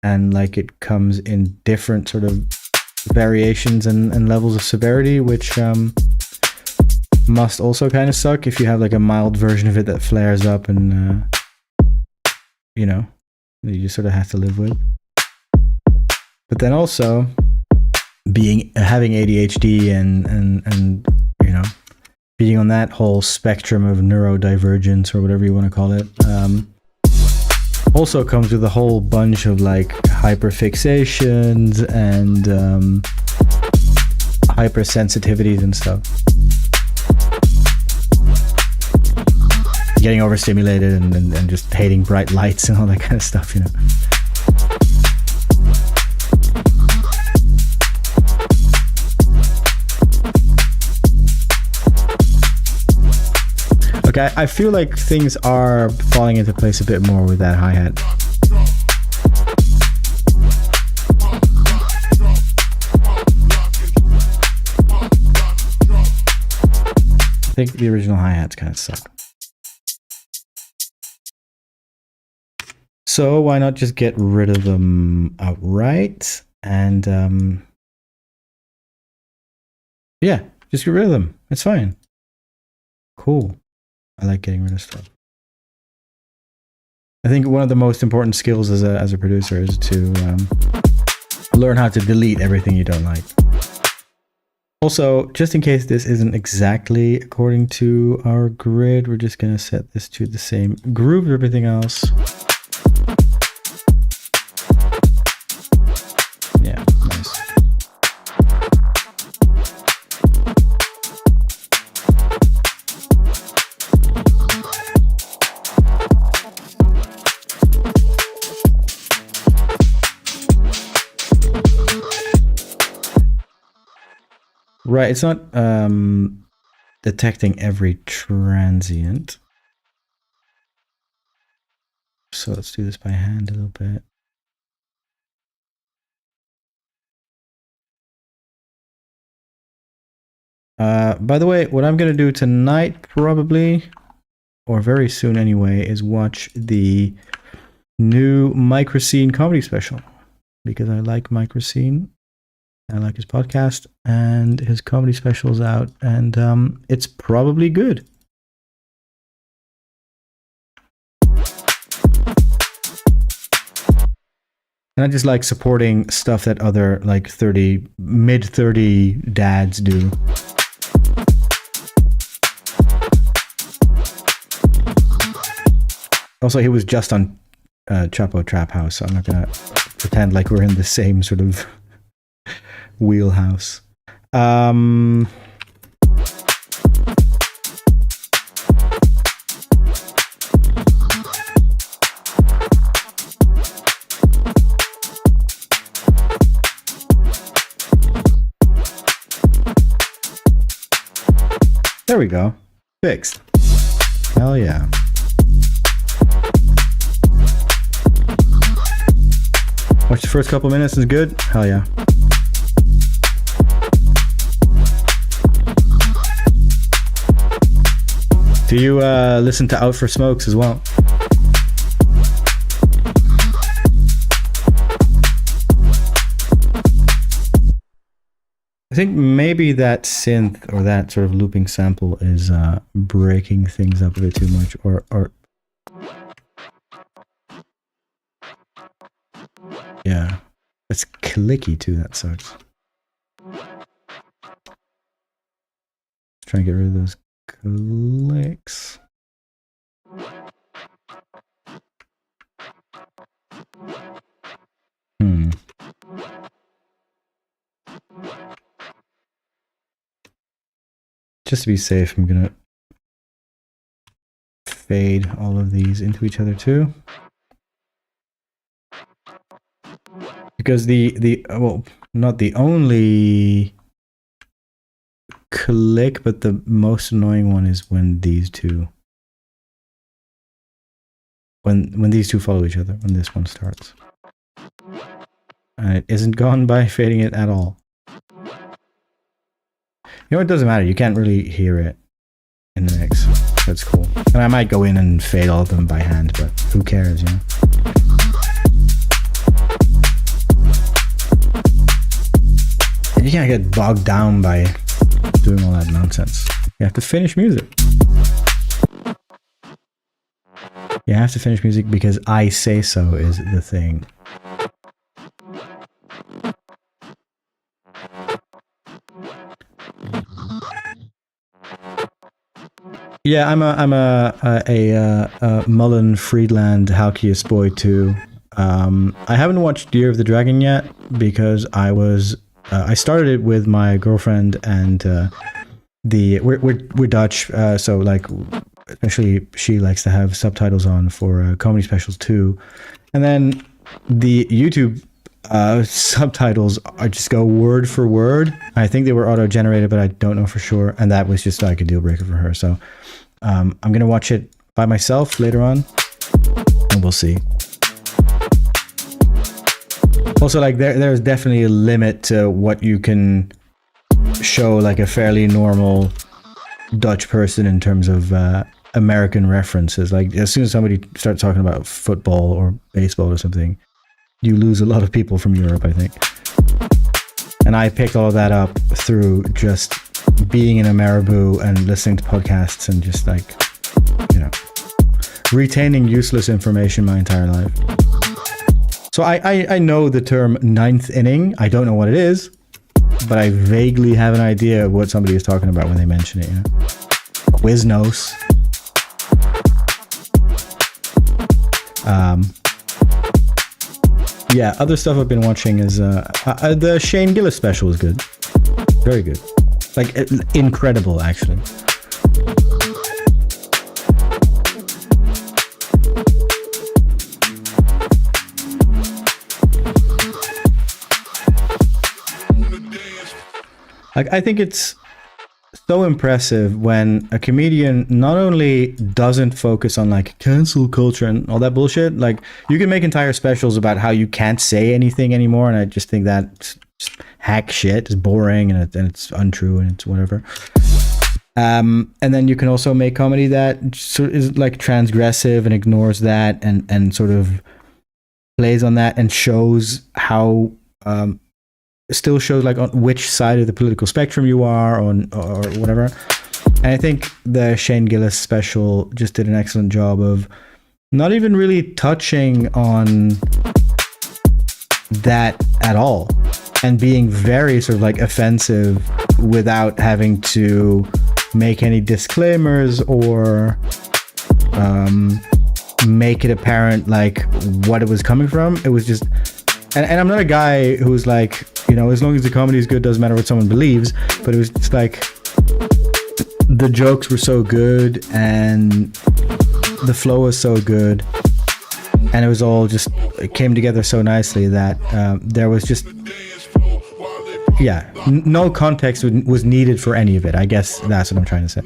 and like it comes in different sort of variations and levels of severity, which must also kind of suck if you have like a mild version of it that flares up and you know, you just sort of have to live with. But then also having ADHD and you know, being on that whole spectrum of neurodivergence or whatever you want to call it, also comes with a whole bunch of like hyperfixations and hypersensitivities and stuff. Getting overstimulated and just hating bright lights and all that kind of stuff, you know. Okay, I feel like things are falling into place a bit more with that hi-hat. I think the original hi-hats kind of suck. So why not just get rid of them outright? And yeah, just get rid of them. It's fine. Cool. I like getting rid of stuff. I think one of the most important skills as a producer is to learn how to delete everything you don't like. Also, just in case this isn't exactly according to our grid, we're just going to set this to the same group as everything else. Yeah, nice. Right, it's not detecting every transient. So let's do this by hand a little bit. By the way, what I'm going to do tonight probably, or very soon anyway, is watch the new Microscene comedy special. Because I like Microscene. I like his podcast, and his comedy special's out, and it's probably good. And I just like supporting stuff that other like mid-30 dads do. Also, he was just on Chapo Trap House, so I'm not gonna pretend like we're in the same sort of wheelhouse. There we go. Fixed. Hell yeah. Watch the first couple minutes is good. Hell yeah. Do you listen to Out for Smokes as well? I think maybe that synth or that sort of looping sample is breaking things up a bit too much, or yeah, it's clicky too. That sucks. Try and get rid of those clicks. just to be safe, I'm gonna fade all of these into each other too. Because well, not the only click, but the most annoying one is when these two, when these two follow each other, when this one starts. And it isn't gone by fading it at all. You know, it doesn't matter. You can't really hear it in the mix. That's cool. And I might go in and fade all of them by hand, but who cares, you know? You can't get bogged down by doing all that nonsense. You have to finish music. You have to finish music because I say so is the thing. Yeah, I'm a Mullen Friedland Halkias boy too. I haven't watched Year of the Dragon yet because I started it with my girlfriend and we're Dutch, so like especially she likes to have subtitles on for comedy specials too, and then the YouTube subtitles are just go word for word. I think they were auto-generated, but I don't know for sure, and that was just like a deal breaker for her. So I'm gonna watch it by myself later on, and we'll see. Also, like there's definitely a limit to what you can show like a fairly normal Dutch person in terms of American references. Like as soon as somebody starts talking about football or baseball or something, you lose a lot of people from Europe, I think. And I picked all of that up through just being in a Marabou and listening to podcasts and just like, you know, retaining useless information my entire life. So I know the term ninth inning. I don't know what it is, but I vaguely have an idea of what somebody is talking about when they mention it, you know? Quiznos. Yeah, other stuff I've been watching is the Shane Gillis special is good. Very good. Like, incredible, actually. Like, I think it's so impressive when a comedian not only doesn't focus on like cancel culture and all that bullshit. Like, you can make entire specials about how you can't say anything anymore, and I just think that's just hack shit. It's boring and it's untrue and it's whatever. And then you can also make comedy that is like transgressive and ignores that and sort of plays on that and shows how still shows like on which side of the political spectrum you are on or whatever. And I think the Shane Gillis special just did an excellent job of not even really touching on that at all and being very sort of like offensive without having to make any disclaimers or make it apparent like what it was coming from. It was just, and I'm not a guy who's like, you know, as long as the comedy is good, doesn't matter what someone believes, but it was just like the jokes were so good and the flow was so good and it was all just, it came together so nicely that there was just, yeah, no context was needed for any of it. I guess that's what I'm trying to say.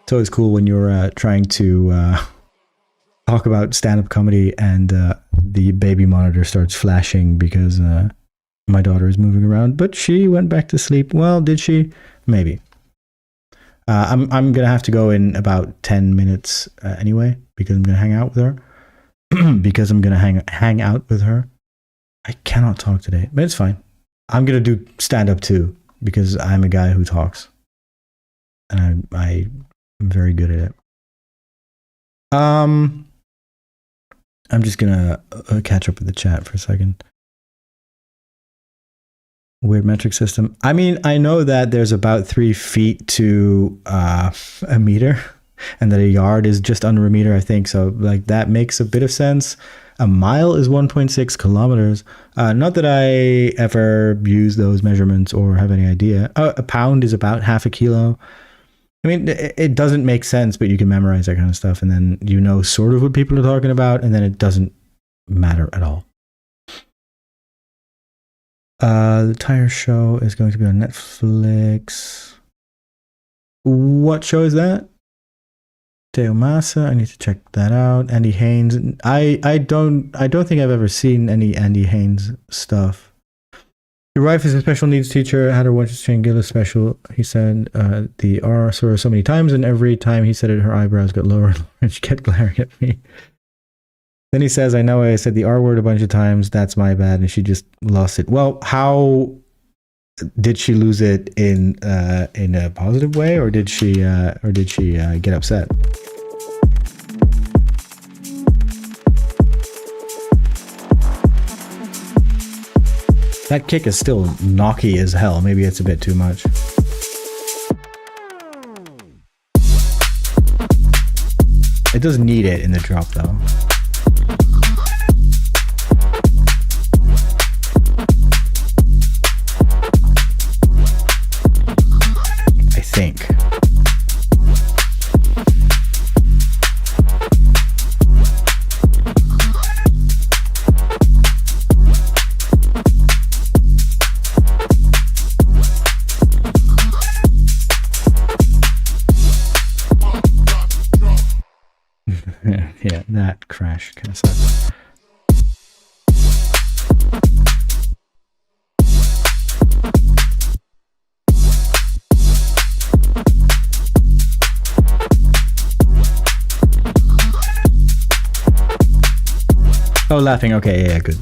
It's always cool when you're trying to talk about stand-up comedy and the baby monitor starts flashing because my daughter is moving around, but she went back to sleep. Well, did she? Maybe. I'm gonna have to go in about 10 minutes anyway because I'm gonna hang out with her. Because I'm gonna hang out with her. I cannot talk today, but it's fine. I'm gonna do stand-up too because I'm a guy who talks, and I'm very good at it. I'm just gonna catch up with the chat for a second. Weird metric system. I mean, I know that there's about 3 feet to a meter, and that a yard is just under a meter, I think. So, like, that makes a bit of sense. A mile is 1.6 kilometers. Not that I ever use those measurements or have any idea. A pound is about half a kilo. I mean, it doesn't make sense, but you can memorize that kind of stuff, and then you know sort of what people are talking about, and then it doesn't matter at all. The tire show is going to be on Netflix. What show is that? Teo Massa. I need to check that out. Andy Haynes. I don't think I've ever seen any Andy Haynes stuff. Your wife is a special needs teacher. Had her watch Shane Gillis special. He said the R saw her so many times, and every time he said it, her eyebrows got lower and lower, and she kept glaring at me. Then he says, I know I said the R word a bunch of times. That's my bad. And she just lost it. Well, how did she lose it in a positive way, or did she get upset? That kick is still knocky as hell. Maybe it's a bit too much. It does need it in the drop though. I think. Yeah, that crash kind of sucks. Oh, laughing. Okay, yeah, good.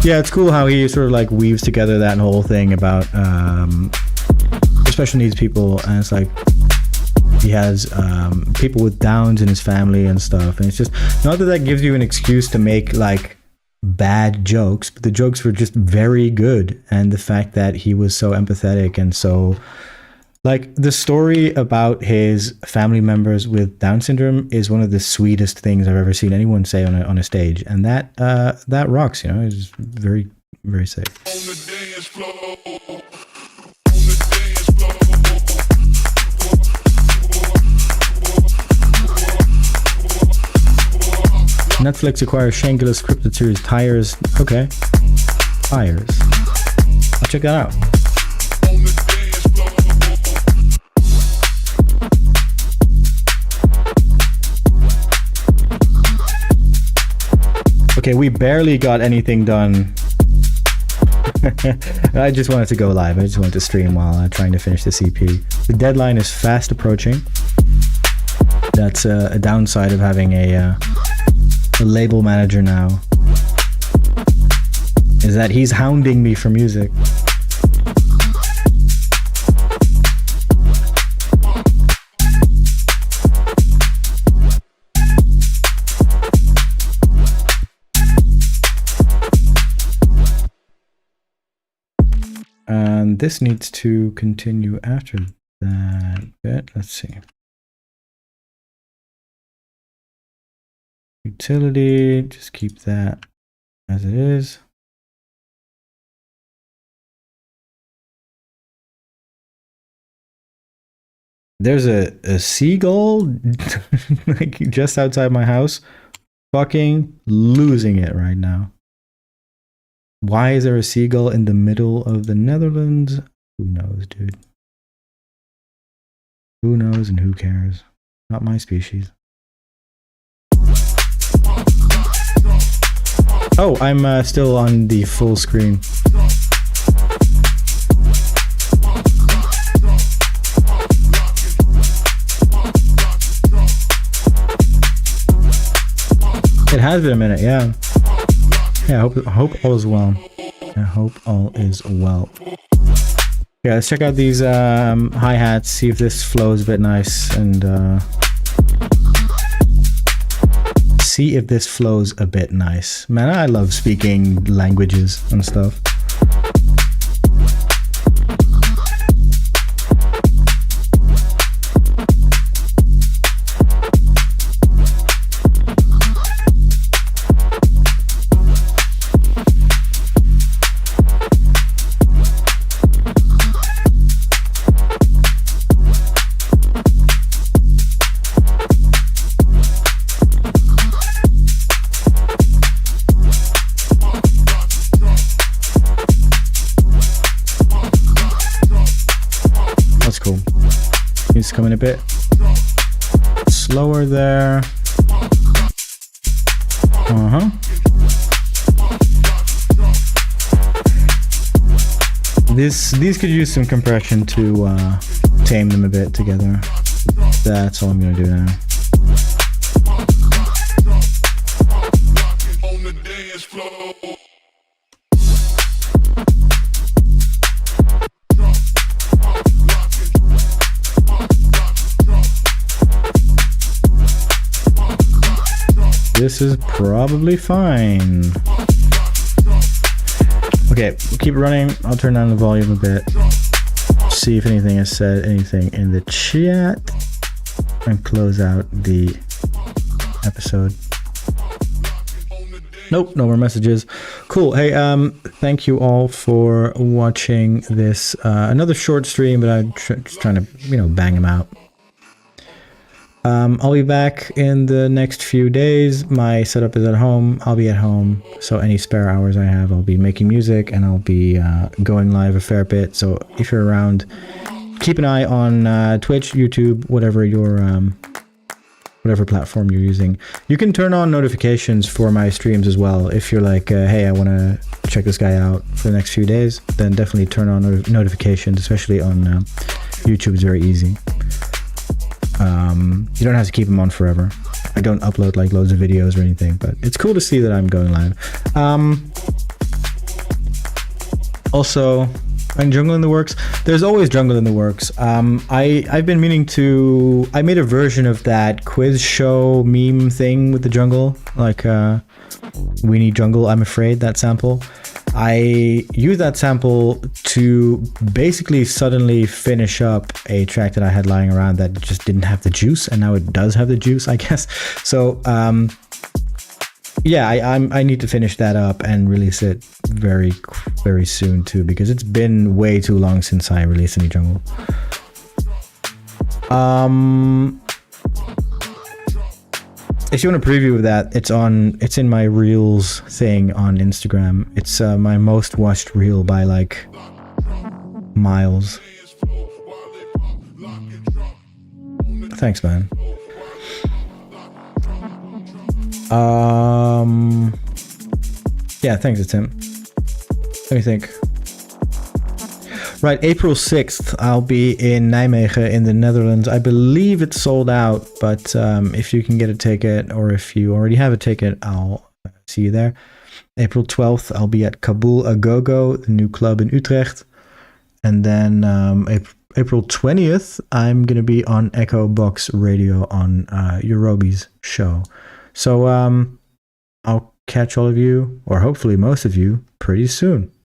Yeah, it's cool how he sort of like weaves together that whole thing about special needs people, and it's like he has people with Downs in his family and stuff, and it's just not that gives you an excuse to make like bad jokes, but the jokes were just very good, and the fact that he was so empathetic and so like the story about his family members with Down syndrome is one of the sweetest things I've ever seen anyone say on a stage, and that rocks, you know. It's very, very sick. Netflix acquires Shane Gillis scripted series Tires. Okay. Tires. I'll check that out. Okay, we barely got anything done. I just wanted to go live. I just wanted to stream while trying to finish this EP. The deadline is fast approaching. That's a downside of having a label manager now, is that he's hounding me for music. And this needs to continue after that bit. Let's see. Utility, just keep that as it is. There's a seagull like just outside my house, fucking losing it right now. Why is there a seagull in the middle of the Netherlands? Who knows, dude? Who knows and who cares? Not my species. Oh, I'm still on the full screen. It has been a minute, yeah. Yeah, I hope all is well. I hope all is well. Yeah, let's check out these hi-hats, see if this flows a bit nice, and see if this flows a bit nice. Man, I love speaking languages and stuff. Please come in a bit slower there. These could use some compression to tame them a bit together. That's all I'm gonna do now. This is probably fine. Okay, we'll keep it running. I'll turn down the volume a bit. See if anything has said anything in the chat. And close out the episode. Nope, no more messages. Cool. Hey, thank you all for watching this. Another short stream, but I'm just trying to, bang them out. I'll be back in the next few days. My setup is at home. I'll be at home. So any spare hours I have, I'll be making music and I'll be going live a fair bit. So if you're around, keep an eye on Twitch, YouTube, whatever your whatever platform you're using. You can turn on notifications for my streams as well. If you're like, hey, I want to check this guy out for the next few days, then definitely turn on notifications, especially on YouTube. It's very easy. You don't have to keep them on forever. I don't upload like loads of videos or anything, but it's cool to see that I'm going live. Also, and Jungle in the Works. There's always Jungle in the Works. I've been meaning to. I made a version of that quiz show meme thing with the jungle, like We Need Jungle. I'm Afraid, that sample. I used that sample to basically suddenly finish up a track that I had lying around that just didn't have the juice, and now it does have the juice, I guess. So yeah, I need to finish that up and release it very, very soon too, because it's been way too long since I released any jungle. If you want a preview of that, it's in my Reels thing on Instagram. It's my most watched reel by like miles. Thanks, man. Yeah, thanks, Tim. Let me think. Right, April 6th, I'll be in Nijmegen in the Netherlands. I believe it's sold out, but if you can get a ticket, or if you already have a ticket, I'll see you there. April 12th, I'll be at Kabul Agogo, the new club in Utrecht. And then April 20th, I'm going to be on Echo Box Radio on Eurobi's show. So I'll catch all of you, or hopefully most of you, pretty soon.